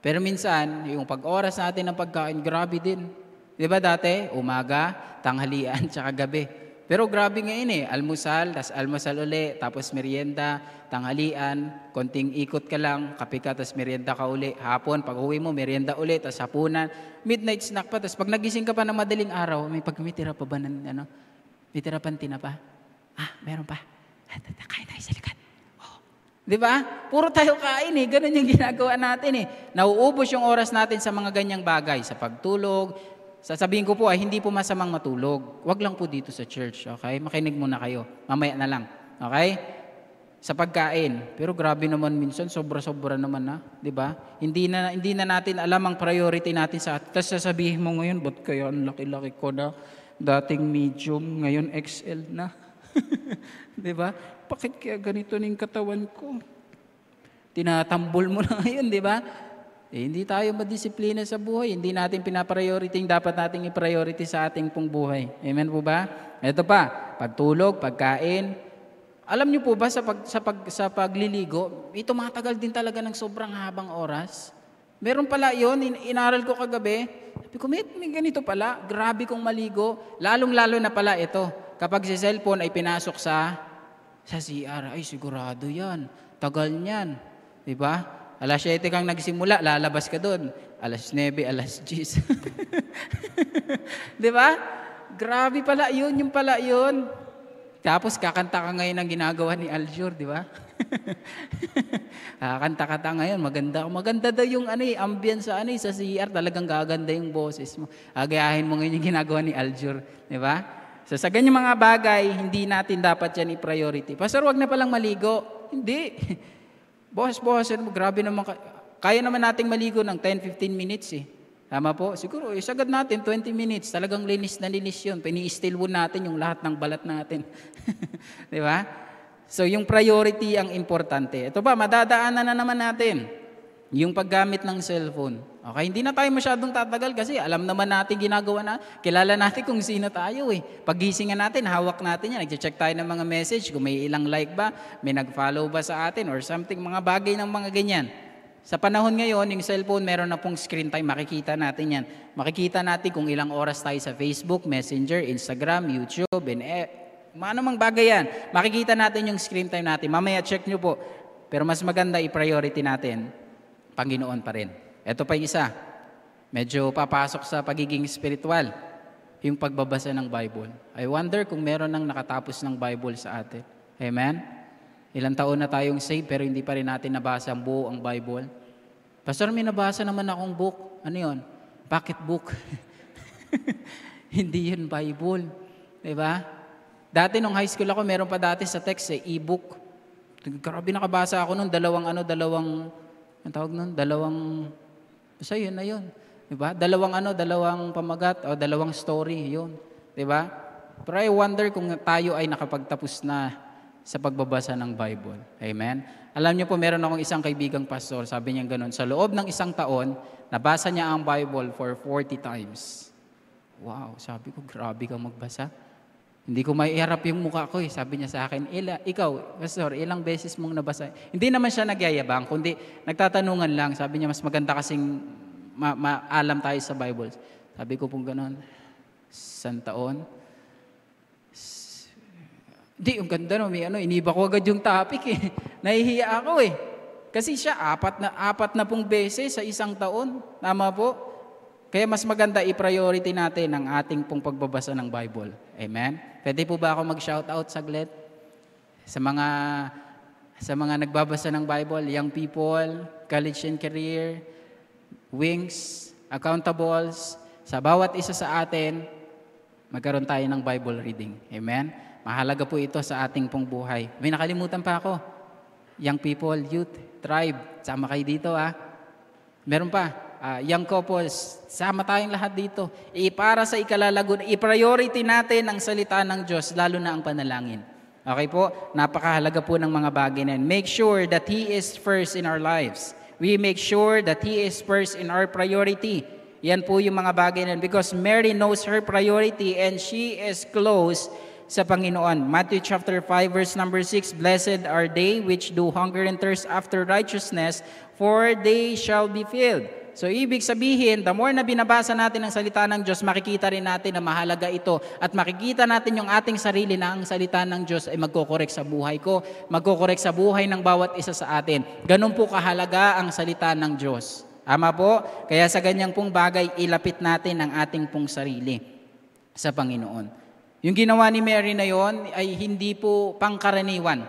S1: Pero minsan, yung pag-oras natin ng pagkain, grabe din. Di ba dati, umaga, tanghalian, tsaka gabi. Pero grabe ngayon eh, almusal, tas almusal uli, tapos merienda, tanghalian, konting ikot ka lang, kape ka, tas merienda ka uli. Hapon, pag uwi mo, merienda uli, tas hapunan, midnight snack pa, tas pag nagising ka pa ng madaling araw, may tira pa ba ng, may tira pa tinapa? Meron pa. Kain tayo sa likod. Oh. Di ba? Puro tayo kain eh. Ganun yung ginagawa natin eh. Nauubos yung oras natin sa mga ganyang bagay. Sa pagtulog. Sasabihin ko po ay hindi po masamang matulog. Wag lang po dito sa church. Okay? Makinig muna kayo. Mamaya na lang. Okay? sa pagkain. Pero grabe naman minsan, sobra-sobra naman na, 'di ba? Hindi na natin alam ang priority natin sa atin. Tapos sasabihin mo ngayon, ba't kaya ang laki-laki ko na? Dating medium, ngayon XL na. 'Di ba? Bakit kaya ganito ning katawan ko? Tinatambol mo na ngayon, 'di ba? Hindi tayo madisiplina sa buhay. Hindi natin pinapriority yung dapat nating i-priority sa ating pong buhay. Amen po ba? Ito pa, pagtulog, pagkain. Alam niyo po ba sa pagliligo, ito matagal din talaga ng sobrang habang oras. Meron pala yun, inaral ko kagabi. Sabi ko, may ganito pala, grabe kong maligo. Lalong-lalo na pala ito, kapag si cellphone ay pinasok sa CR, ay sigurado yan, tagal niyan. Diba? Alas 7 kang nagsimula, lalabas ka doon. Alas 9, alas 10. Diba? Grabe pala yun, yung pala yun. Tapos kakanta ka ngayon ang ginagawa ni Aljur, di ba? Kakanta ngayon, maganda daw yung ambience sa CR, talagang gaganda yung boses mo. Agayahin mo ngayon yung ginagawa ni Aljur, di ba? So sa ganyang mga bagay, hindi natin dapat yan i-priority. Pastor, wag na palang maligo. Hindi. Boss, grabe naman. Kaya naman nating maligo ng 10-15 minutes eh. Tama po? Siguro, isagad natin 20 minutes. Talagang linis na linis yun. Pini-still wound natin yung lahat ng balat natin. Di ba? So, yung priority ang importante. Ito ba, madadaanan na naman natin yung paggamit ng cellphone. Okay, hindi na tayo masyadong tatagal kasi alam naman natin ginagawa na. Kilala natin kung sino tayo eh. Paggisingan natin, hawak natin yan. Nag-check tayo ng mga message, kung may ilang like ba, may nag-follow ba sa atin or something, mga bagay ng mga ganyan. Sa panahon ngayon, yung cellphone, meron na pong screen time, makikita natin yan. Makikita natin kung ilang oras tayo sa Facebook, Messenger, Instagram, YouTube, and manumang bagay yan. Makikita natin yung screen time natin. Mamaya check nyo po. Pero mas maganda i-priority natin, Panginoon pa rin. Ito pa yung isa. Medyo papasok sa pagiging spiritual, yung pagbabasa ng Bible. I wonder kung meron nang nakatapos ng Bible sa atin. Amen? Ilang taon na tayong saved pero hindi pa rin natin nabasa ang buo ang Bible. Pastor, may nabasa naman akong book. Ano yun? Pocket book. Hindi yun Bible. Diba? Dati nung high school ako, meron pa dati sa text e-book. Grabe nakabasa ako nun, dalawang basta yun na yun. Diba? Dalawang pamagat o dalawang story, yun. Diba? Pero I wonder kung tayo ay nakapagtapos na sa pagbabasa ng Bible. Amen? Alam niyo po, meron akong isang kaibigang pastor, sabi niya gano'n, sa loob ng isang taon, nabasa niya ang Bible for 40 times. Wow, sabi ko, grabe kang magbasa. Hindi ko maiharap yung mukha ko eh. Sabi niya sa akin, ikaw, pastor, ilang beses mong nabasa? Hindi naman siya nagyayabang, kundi nagtatanungan lang. Sabi niya, mas maganda kasing maalam tayo sa Bible. Sabi ko pong gano'n, isang taon. Hindi, yung ganda no, iniba ko agad yung topic eh. Nahihiya ako eh. Kasi siya, apat na pong beses sa isang taon. Tama po? Kaya mas maganda i-priority natin ang ating pong pagbabasa ng Bible. Amen? Pwede po ba ako mag-shoutout saglit? Sa mga nagbabasa ng Bible, young people, college and career, wings, accountables, sa bawat isa sa atin, magkaroon tayo ng Bible reading. Amen? Mahalaga po ito sa ating pong buhay. May nakalimutan pa ako. Young people, youth, tribe, sama kayo dito Meron pa, young couples, sama tayong lahat dito. Para sa ikalalago, i-priority natin ang salita ng Diyos, lalo na ang panalangin. Okay po? Napakahalaga po ng mga bagay na yun. Make sure that He is first in our lives. We make sure that He is first in our priority. Yan po yung mga bagay na yun. Because Mary knows her priority and she is close sa Panginoon. Matthew chapter 5 verse number 6, Blessed are they which do hunger and thirst after righteousness, for they shall be filled. So ibig sabihin, the more na binabasa natin ang salita ng Diyos, makikita rin natin na mahalaga ito at makikita natin yung ating sarili na ang salita ng Diyos ay magkokorek sa buhay ko, magkokorek sa buhay ng bawat isa sa atin. Ganun po kahalaga ang salita ng Diyos. Ama po? Kaya sa ganyang pong bagay, ilapit natin ang ating pong sarili sa Panginoon. Yung ginawa ni Mary na yon ay hindi po pangkaraniwan,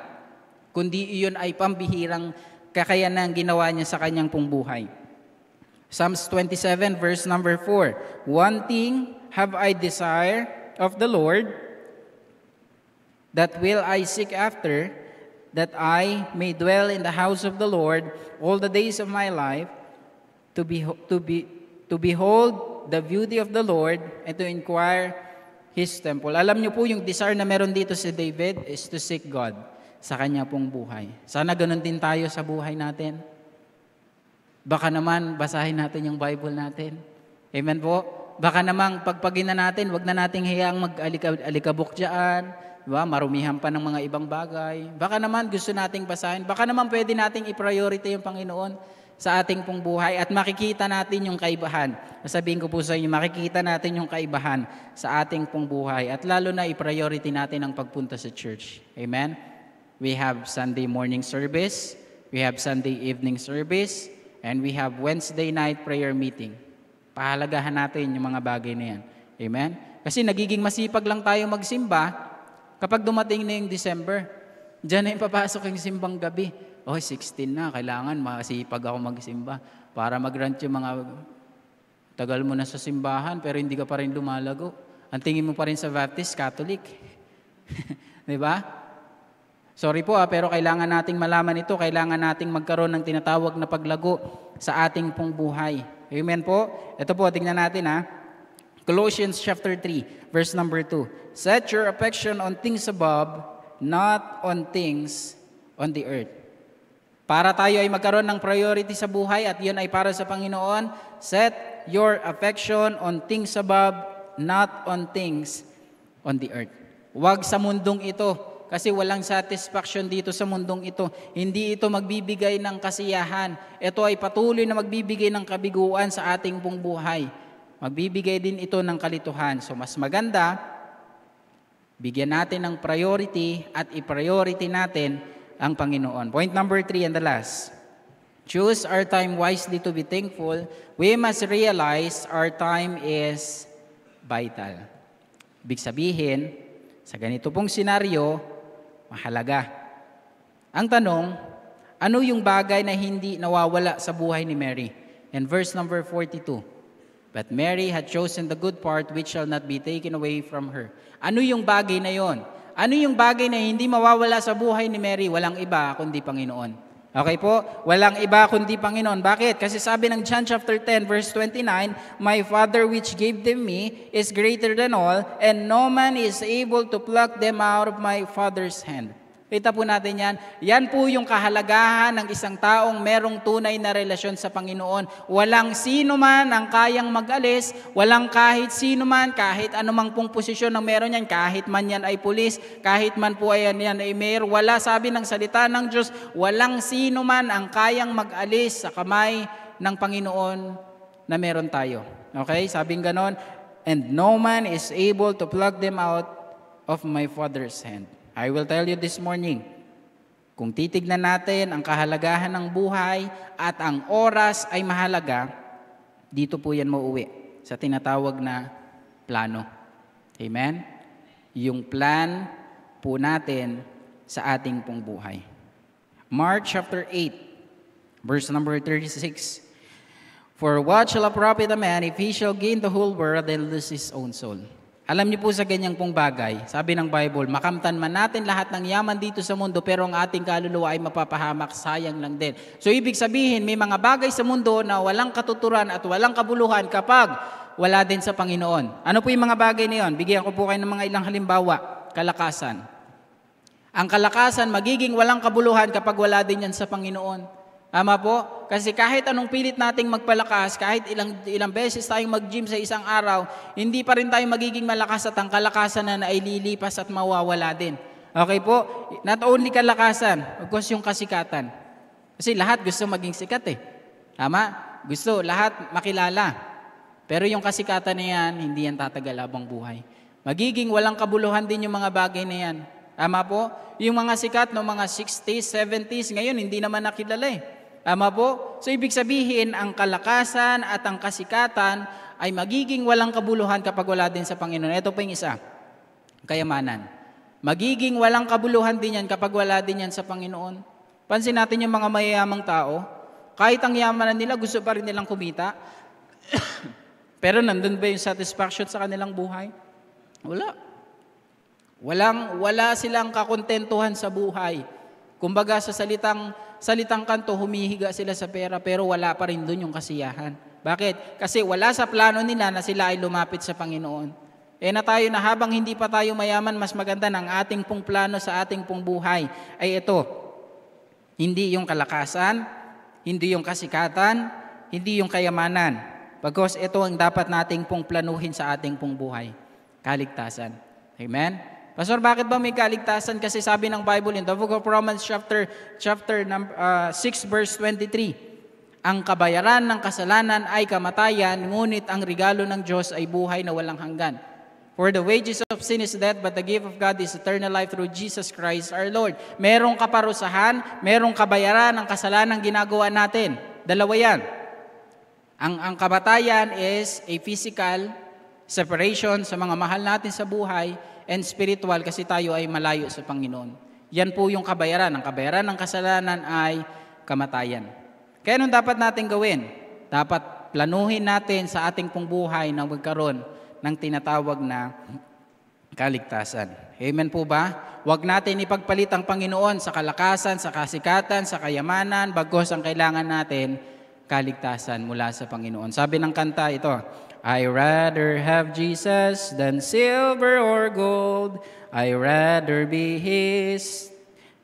S1: kundi iyon ay pambihirang kakayanan ginawa niya sa kanyang pong buhay. Psalms 27 verse number 4, One thing have I desire of the Lord, that will I seek after, that I may dwell in the house of the Lord all the days of my life, to behold the beauty of the Lord and to inquire His temple. Alam niyo po yung desire na meron dito si David is to seek God sa kanya pong buhay. Sana ganun din tayo sa buhay natin. Baka naman basahin natin yung Bible natin. Amen po? Baka namang pagpagina natin, wag na nating hayaang mag-alikabok dyan, diba? Marumihan pa ng mga ibang bagay. Baka naman gusto nating basahin. Baka naman pwede nating i-priority yung Panginoon sa ating pong buhay at makikita natin yung kaibahan. Sabihin ko po sa inyo, makikita natin yung kaibahan sa ating pong buhay at lalo na i-priority natin ang pagpunta sa church. Amen? We have Sunday morning service, we have Sunday evening service, and we have Wednesday night prayer meeting. Pahalagahan natin yung mga bagay na yan. Amen? Kasi nagiging masipag lang tayo magsimba kapag dumating na yung December. Diyan na yung papasok yung simbang gabi. 16 na, kailangan masipag ako magsimba para mag-grant yung mga tagal mo na sa simbahan pero hindi ka pa rin lumalago. Ang tingin mo pa rin sa Baptist, Catholic. Di ba? Sorry po pero kailangan nating malaman ito. Kailangan nating magkaroon ng tinatawag na paglago sa ating pong buhay. Amen po? Ito po, tingnan natin Colossians chapter 3, verse number 2. Set your affection on things above, not on things on the earth. Para tayo ay magkaroon ng priority sa buhay at yun ay para sa Panginoon, set your affection on things above, not on things on the earth. Huwag sa mundong ito. Kasi walang satisfaction dito sa mundong ito. Hindi ito magbibigay ng kasiyahan. Ito ay patuloy na magbibigay ng kabiguan sa ating pong buhay. Magbibigay din ito ng kalituhan. So mas maganda, bigyan natin ng priority at i-priority natin ang Panginoon. Point number 3 and the last. Choose our time wisely to be thankful. We must realize our time is vital. Ibig sabihin, sa ganito pong senaryo, mahalaga. Ang tanong, ano yung bagay na hindi nawawala sa buhay ni Mary? In verse number 42, but Mary had chosen the good part which shall not be taken away from her. Ano yung bagay na yon? Ano yung bagay na hindi mawawala sa buhay ni Mary? Walang iba kundi Panginoon. Okay po? Walang iba kundi Panginoon. Bakit? Kasi sabi ng John chapter 10 verse 29, my Father which gave them me is greater than all, and no man is able to pluck them out of my Father's hand. Kita po natin yan. Yan po yung kahalagahan ng isang taong merong tunay na relasyon sa Panginoon. Walang sino man ang kayang mag-alis, walang kahit sino man, kahit anumang pong posisyon ng meron yan, kahit man yan ay pulis, kahit man po yan ay mayor, wala, sabi ng salita ng Diyos, walang sino man ang kayang mag-alis sa kamay ng Panginoon na meron tayo. Okay? Sabing ganon, and no man is able to pluck them out of my Father's hand. I will tell you this morning, kung titignan natin ang kahalagahan ng buhay at ang oras ay mahalaga, dito po yan mauwi sa tinatawag na plano. Amen? Yung plan po natin sa ating pong buhay. Mark chapter 8, verse number 36. For what shall a profit a man if he shall gain the whole world and lose his own soul? Alam niyo po sa ganyang pong bagay, sabi ng Bible, makamtan man natin lahat ng yaman dito sa mundo, pero ang ating kaluluwa ay mapapahamak, sayang lang din. So ibig sabihin, may mga bagay sa mundo na walang katuturan at walang kabuluhan kapag wala din sa Panginoon. Ano po yung mga bagay na yun? Bigyan ko po kayo ng mga ilang halimbawa. Kalakasan. Ang kalakasan, magiging walang kabuluhan kapag wala din yan sa Panginoon. Tama po? Kasi kahit anong pilit nating magpalakas, kahit ilang beses tayong mag-gym sa isang araw, hindi pa rin tayo magiging malakas at ang kalakasan na ay lilipas at mawawala din. Okay po? Not only kalakasan, of course yung kasikatan. Kasi lahat gusto maging sikat Tama? Gusto lahat makilala. Pero yung kasikatan na yan, hindi yan tatagal habang buhay. Magiging walang kabuluhan din yung mga bagay na yan. Tama po? Yung mga sikat no mga 60s, 70s, ngayon hindi naman nakilala Tama po? So ibig sabihin, ang kalakasan at ang kasikatan ay magiging walang kabuluhan kapag wala din sa Panginoon. Ito pa yung isa, kayamanan. Magiging walang kabuluhan din yan kapag wala din yan sa Panginoon. Pansin natin yung mga mayayamang tao, kahit ang yaman nila, gusto pa rin nilang kumita. Pero nandun ba yung satisfaction sa kanilang buhay? Wala. Wala silang kakontentuhan sa buhay Kumbaga sa salitang kanto, humihiga sila sa pera pero wala pa rin doon yung kasiyahan. Bakit? Kasi wala sa plano nila na sila ay lumapit sa Panginoon. Na tayo na habang hindi pa tayo mayaman, mas maganda ng ating pong plano sa ating pong buhay ay ito. Hindi yung kalakasan, hindi yung kasikatan, hindi yung kayamanan. Bagkus ito ang dapat nating pong planuhin sa ating pong buhay. Kaligtasan. Amen? Pastor, bakit ba may kaligtasan? Kasi sabi ng Bible in the book of Romans chapter 6 verse 23, ang kabayaran ng kasalanan ay kamatayan, ngunit ang regalo ng Diyos ay buhay na walang hanggan. For the wages of sin is death, but the gift of God is eternal life through Jesus Christ our Lord. Merong kaparusahan, merong kabayaran ng kasalanan ginagawa natin. Dalawa yan. Ang kamatayan is a physical separation sa mga mahal natin sa buhay, and spiritual kasi tayo ay malayo sa Panginoon. Yan po yung kabayaran. Ang kabayaran ng kasalanan ay kamatayan. Kaya anong dapat natin gawin? Dapat planuhin natin sa ating pong buhay na magkaroon ng tinatawag na kaligtasan. Amen po ba? Huwag natin ipagpalit ang Panginoon sa kalakasan, sa kasikatan, sa kayamanan, bagkus ang kailangan natin, kaligtasan mula sa Panginoon. Sabi ng kanta ito, I rather have Jesus than silver or gold. I rather be His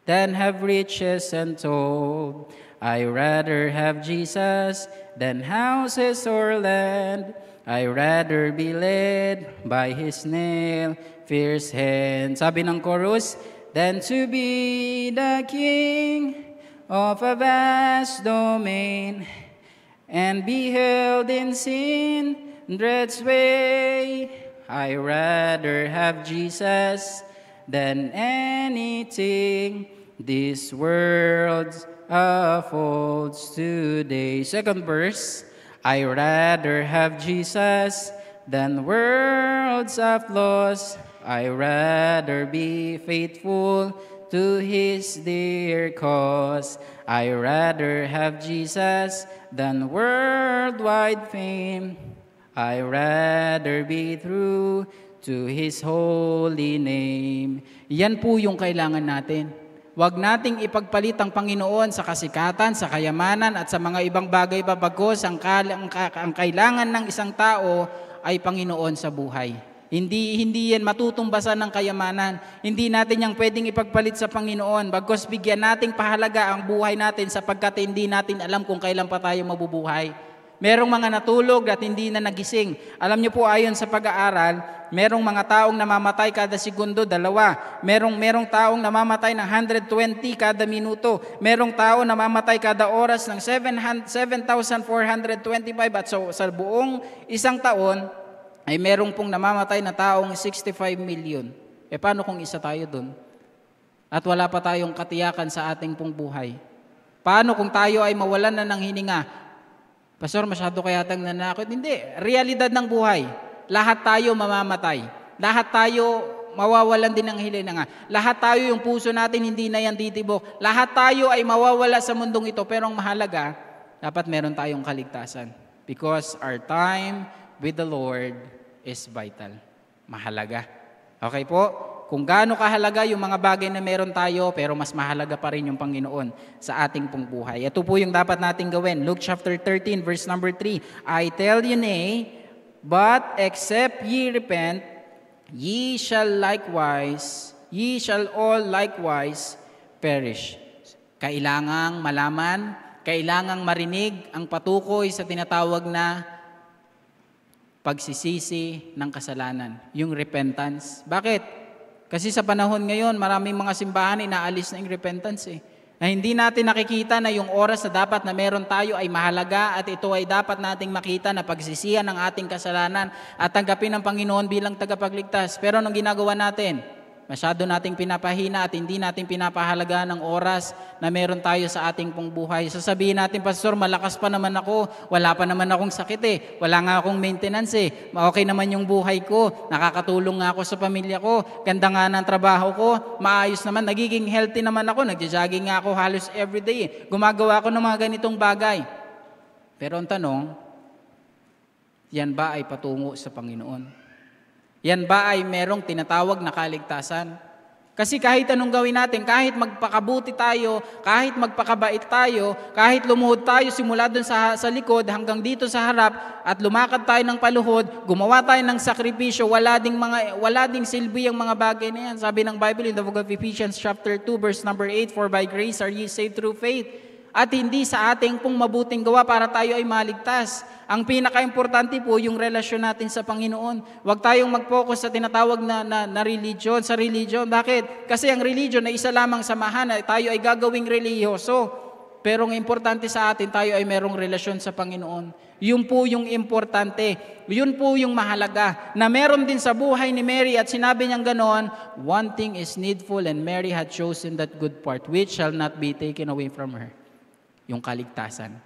S1: than have riches untold. I rather have Jesus than houses or land. I rather be led by His nail-pierced hand. Sabi ng chorus, than to be the king of a vast domain and be held in sin dread's way. I rather have Jesus than anything this world affords today. Second verse, I rather have Jesus than world's applause. I rather be faithful to His dear cause. I rather have Jesus than worldwide fame. I rather be true to His holy name. Yan po yung kailangan natin. Huwag nating ipagpalit ang Panginoon sa kasikatan, sa kayamanan, at sa mga ibang bagay pa, bagkus ang kailangan ng isang tao ay Panginoon sa buhay. Hindi yan matutumbasan ng kayamanan. Hindi natin yang pwedeng ipagpalit sa Panginoon. Bagkus bigyan nating pahalaga ang buhay natin sapagkat hindi natin alam kung kailan pa tayo mabubuhay. Merong mga natulog at hindi na nagising. Alam niyo po, ayon sa pag-aaral, merong mga taong namamatay kada segundo, 2. Merong taong namamatay ng 120 kada minuto. Merong tao namamatay kada oras ng 7,425. At so, sa buong isang taon, ay merong pong namamatay na taong 65 million. Paano kung isa tayo dun? At wala pa tayong katiyakan sa ating pong buhay. Paano kung tayo ay mawalan na ng hininga? Pastor, masyado kaya tang nanakot? Hindi. Realidad ng buhay. Lahat tayo mamamatay. Lahat tayo mawawalan din ng hininga. Lahat tayo, yung puso natin, hindi na yan titibok. Lahat tayo ay mawawala sa mundong ito. Pero ang mahalaga, dapat meron tayong kaligtasan. Because our time with the Lord is vital. Mahalaga. Okay po? Kung gaano kahalaga yung mga bagay na meron tayo, pero mas mahalaga pa rin yung Panginoon sa ating pong buhay. Ito po yung dapat nating gawin. Luke chapter 13, verse number 3. I tell you nay, but except ye repent, ye shall all likewise perish. Kailangang malaman, kailangang marinig ang patukoy sa tinatawag na pagsisisi ng kasalanan, yung repentance. Bakit? Kasi sa panahon ngayon, maraming mga simbahan inaalis na yung repentance Na hindi natin nakikita na yung oras na dapat na meron tayo ay mahalaga at ito ay dapat nating makita na pagsisihan ng ating kasalanan at tanggapin ng Panginoon bilang tagapagligtas. Pero anong ginagawa natin? Masyado nating pinapahina at hindi natin pinapahalaga ng oras na meron tayo sa ating pong buhay. Sasabihin natin, Pastor, malakas pa naman ako. Wala pa naman akong sakit Wala nga akong maintenance Okay naman yung buhay ko. Nakakatulong nga ako sa pamilya ko. Ganda nga ng trabaho ko. Maayos naman. Nagiging healthy naman ako. Nagja-jogging nga ako halos everyday Gumagawa ako ng mga ganitong bagay. Pero ang tanong, yan ba ay patungo sa Panginoon? Yan ba ay merong tinatawag na kaligtasan? Kasi kahit anong gawin natin, kahit magpakabuti tayo, kahit magpakabait tayo, kahit lumuhod tayo simula dun sa likod hanggang dito sa harap at lumakad tayo ng paluhod, gumawa tayo ng sakripisyo, wala ding silbi ang mga bagay na yan. Sabi ng Bible in the book of Ephesians chapter 2 verse number 8, "For by grace are ye saved through faith." At hindi sa ating pong mabuting gawa para tayo ay maligtas. Ang pinaka-importante po yung relasyon natin sa Panginoon. Huwag tayong mag-focus sa tinatawag na religion, sa religion. Bakit? Kasi ang religion ay isa lamang samahan na tayo ay gagawing relihiyoso. Pero ang importante sa atin, tayo ay merong relasyon sa Panginoon. Yun po yung importante. Yun po yung mahalaga. Na meron din sa buhay ni Mary at sinabi niyang ganon, "One thing is needful and Mary had chosen that good part which shall not be taken away from her." Yung kaligtasan.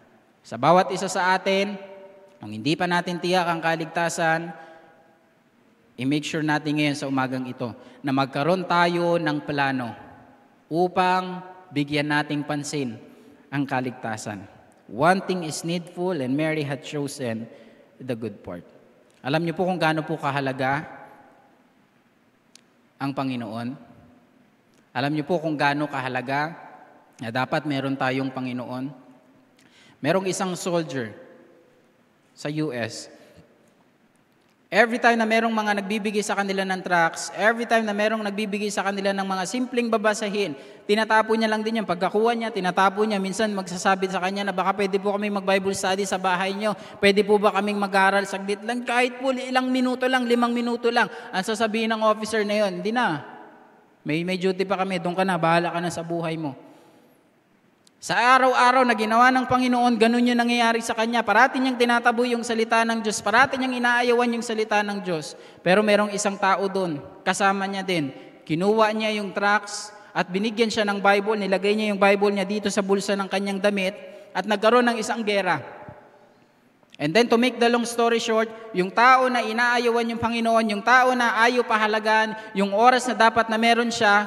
S1: Sa bawat isa sa atin, kung hindi pa natin tiyak ang kaligtasan, i-make sure natin ngayon sa umagang ito na magkaroon tayo ng plano upang bigyan nating pansin ang kaligtasan. One thing is needful and Mary had chosen the good part. Alam niyo po kung gaano po kahalaga ang Panginoon? Alam niyo po kung gaano kahalaga na dapat meron tayong Panginoon? Merong isang soldier sa US. Every time na merong mga nagbibigay sa kanila ng tracts, every time na merong nagbibigay sa kanila ng mga simpleng babasahin, tinatapo niya lang din yan. Pagkakuha niya, tinatapo niya. Minsan magsasabi sa kanya na baka pwede po kami mag-Bible study sa bahay niyo. Pwede po ba kaming mag-aral saglit lang? Kahit po ilang minuto lang, 5 minuto lang. Ang sasabihin ng officer na yon, hindi na. May duty pa kami, doon ka na, bahala ka na sa buhay mo. Sa araw-araw na ginawa ng Panginoon, ganun yung nangyayari sa Kanya. Parati niyang tinatabo yung salita ng Diyos. Parati niyang inaayawan yung salita ng Diyos. Pero merong isang tao doon, kasama niya din. Kinuha niya yung tracts at binigyan siya ng Bible. Nilagay niya yung Bible niya dito sa bulsa ng kanyang damit at nagkaroon ng isang gera. And then to make the long story short, yung tao na inaayawan yung Panginoon, yung tao na ayaw pahalagan, yung oras na dapat na meron siya,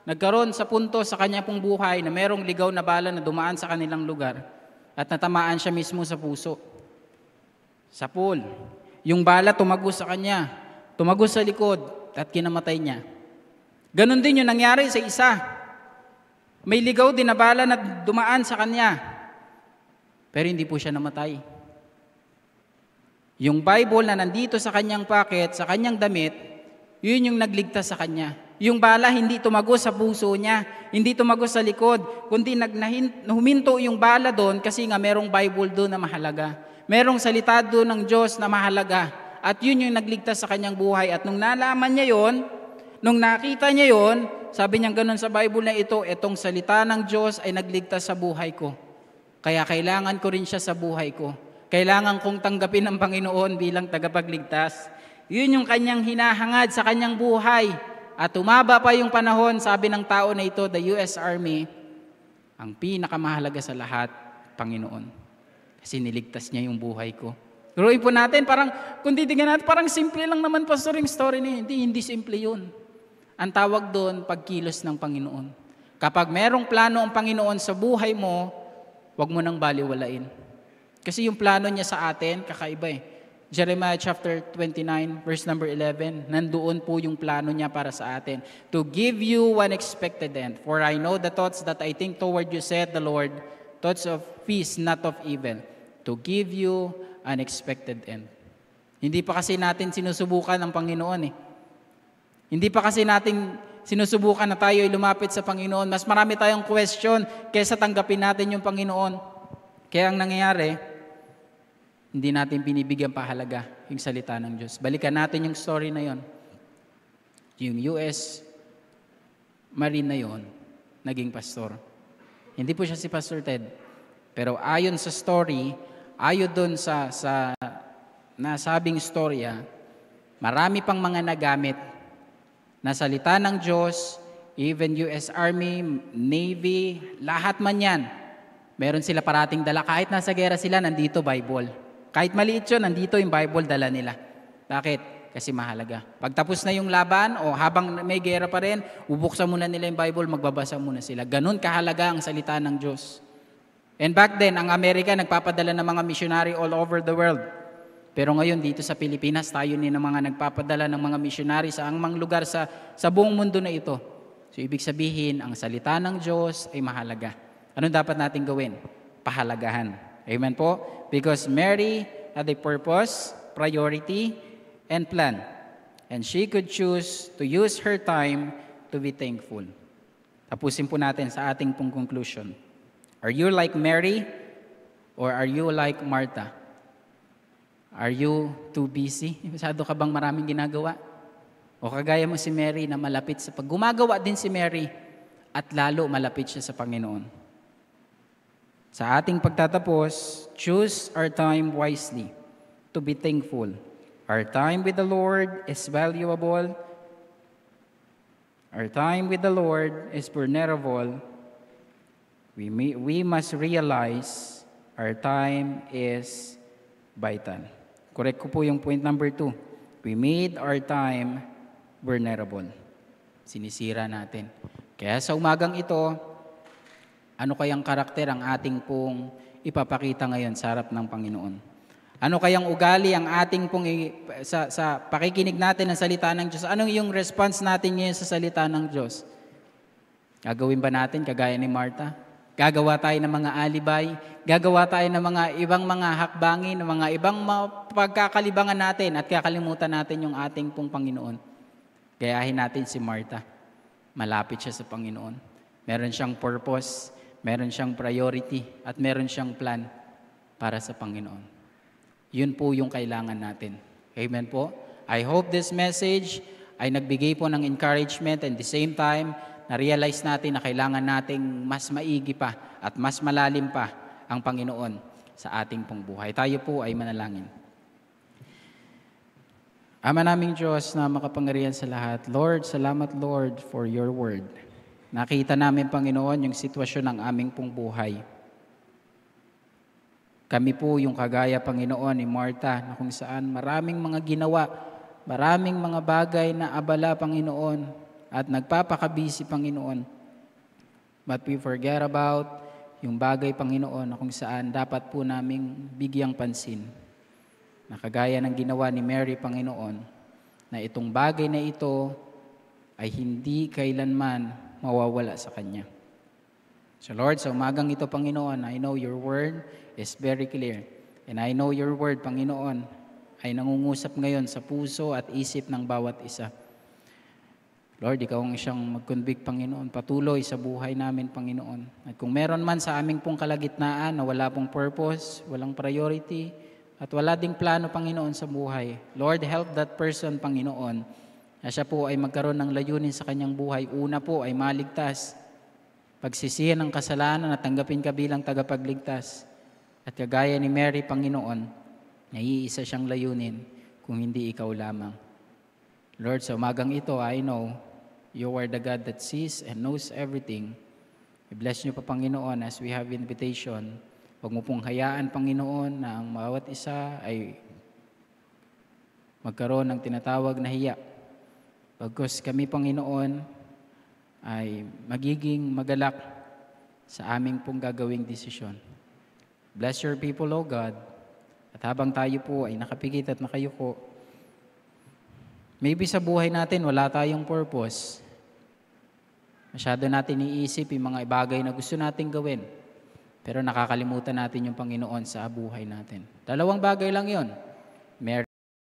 S1: nagkaroon sa punto sa kanya pong buhay na merong ligaw na bala na dumaan sa kanilang lugar at natamaan siya mismo sa puso, sa pool. Yung bala tumagos sa kanya, tumagos sa likod at kinamatay niya. Ganon din yung nangyari sa isa. May ligaw din na bala na dumaan sa kanya, pero hindi po siya namatay. Yung Bible na nandito sa kanyang pocket, sa kanyang damit, yun yung nagligtas sa kanya. Yung bala hindi tumagos sa puso niya, hindi tumagos sa likod, kundi huminto yung bala doon kasi nga merong Bible doon na mahalaga. Merong salita doon ng Diyos na mahalaga. At yun yung nagligtas sa kanyang buhay. At nung nalaman niya yon, nung nakita niya yon, sabi niya ganoon sa Bible na ito, etong salita ng Diyos ay nagligtas sa buhay ko. Kaya kailangan ko rin siya sa buhay ko. Kailangan kong tanggapin ng Panginoon bilang tagapagligtas. Yun yung kanyang hinahangad sa kanyang buhay. At umaba pa yung panahon, sabi ng tao na ito, the US Army, ang pinakamahalaga sa lahat, Panginoon. Kasi niligtas niya yung buhay ko. Turuin po natin, parang, kung titignan natin, parang simple lang naman, Pastor, yung story niya. Hindi simple yun. Ang tawag doon, pagkilos ng Panginoon. Kapag merong plano ang Panginoon sa buhay mo, huwag mo nang baliwalain. Kasi yung plano niya sa atin, kakaiba eh. Jeremiah chapter 29, verse number 11, nandoon po yung plano niya para sa atin. To give you one expected end. For I know the thoughts that I think toward you, said the Lord, thoughts of peace, not of evil. To give you an expected end. Hindi pa kasi natin sinusubukan ang Panginoon eh. Hindi pa kasi natin sinusubukan na tayo ay lumapit sa Panginoon. Mas marami tayong question kaysa tanggapin natin yung Panginoon. Kaya ang nangyayari, hindi natin binibigyan pahalaga yung salita ng Diyos. Balikan natin yung story na yon. Yung US Marine na yon, naging pastor. Hindi po siya si Pastor Ted. Pero ayon sa story, ayon doon sa nasabing storya, marami pang mga nagamit na salita ng Diyos, even US Army, Navy, lahat man yan. Meron sila parating dala. Kahit nasa gera sila, nandito Bible. Kahit maliit yun, nandito yung Bible dala nila. Bakit? Kasi mahalaga. Pagtapos na yung laban, o habang may gera pa rin, bubuksan muna nila yung Bible, magbabasa muna sila. Ganun kahalaga ang salita ng Diyos. And back then, ang Amerika nagpapadala ng mga missionary all over the world. Pero ngayon, dito sa Pilipinas, tayo din ang mga nagpapadala ng mga missionary sa angmang lugar sa buong mundo na ito. So ibig sabihin, ang salita ng Diyos ay mahalaga. Anong dapat natin gawin? Pahalagahan. Amen po? Because Mary had a purpose, priority, and plan. And she could choose to use her time to be thankful. Tapusin po natin sa ating pong conclusion. Are you like Mary or are you like Martha? Are you too busy? Masyado ka bang maraming ginagawa? O kagaya mo si Mary na malapit sa gumagawa din si Mary at lalo malapit siya sa Panginoon. Sa ating pagtatapos, choose our time wisely to be thankful. Our time with the Lord is valuable. Our time with the Lord is vulnerable. We must realize our time is vital. Correct ko po yung point number 2. We made our time vulnerable. Sinisira natin. Kaya sa umagang ito, ano kayang karakter ang ating pong ipapakita ngayon sa harap ng Panginoon? Ano kayang ugali ang ating pong sa pakikinig natin ng salita ng Diyos? Anong yung response natin ngayon sa salita ng Diyos? Gagawin ba natin kagaya ni Martha? Gagawa tayo ng mga alibay? Gagawa tayo ng mga ibang mga hakbangin, ng mga ibang pagkakalibangan natin at kakalimutan natin yung ating pong Panginoon? Gayahin natin si Martha. Malapit siya sa Panginoon. Meron siyang purpose, meron siyang priority, at meron siyang plan para sa Panginoon. Yun po yung kailangan natin. Amen po? I hope this message ay nagbigay po ng encouragement and at the same time, na-realize natin na kailangan nating mas maigi pa at mas malalim pa ang Panginoon sa ating pong buhay. Tayo po ay manalangin. Ama naming Diyos na makapangyarihan sa lahat, Lord, salamat Lord for your word. Nakita namin, Panginoon, yung sitwasyon ng aming pong buhay. Kami po yung kagaya, Panginoon, ni Martha, na kung saan maraming mga ginawa, maraming mga bagay na abala, Panginoon, at nagpapakabisi, Panginoon. But we forget about yung bagay, Panginoon, na kung saan dapat po naming bigyang pansin. Na kagaya ng ginawa ni Mary, Panginoon, na itong bagay na ito ay hindi kailanman mawawala sa Kanya. So Lord, sa umagang ito, Panginoon, I know your word is very clear. And I know your word, Panginoon, ay nangungusap ngayon sa puso at isip ng bawat isa. Lord, ikaw ang siyang mag-convict, Panginoon, patuloy sa buhay namin, Panginoon. At kung meron man sa aming pong kalagitnaan na wala pong purpose, walang priority, at wala ding plano, Panginoon, sa buhay, Lord, help that person, Panginoon, na siya po ay magkaroon ng layunin sa kanyang buhay. Una po ay maligtas, pagsisihan ng kasalanan at tanggapin ka bilang tagapagligtas. At kagaya ni Mary, Panginoon, naiisa siyang layunin kung hindi ikaw lamang. Lord, sa umagang ito, I know you are the God that sees and knows everything. I-bless niyo pa, Panginoon, as we have invitation. Huwag mo pong hayaan, Panginoon, na ang bawat isa ay magkaroon ng tinatawag na hiya. Pagkos kami, Panginoon, ay magiging magalak sa aming pong gagawing desisyon. Bless your people, O God. At habang tayo po ay nakapikit at nakayuko, maybe sa buhay natin wala tayong purpose. Masyado natin iisip yung mga bagay na gusto nating gawin. Pero nakakalimutan natin yung Panginoon sa buhay natin. Dalawang bagay lang yon.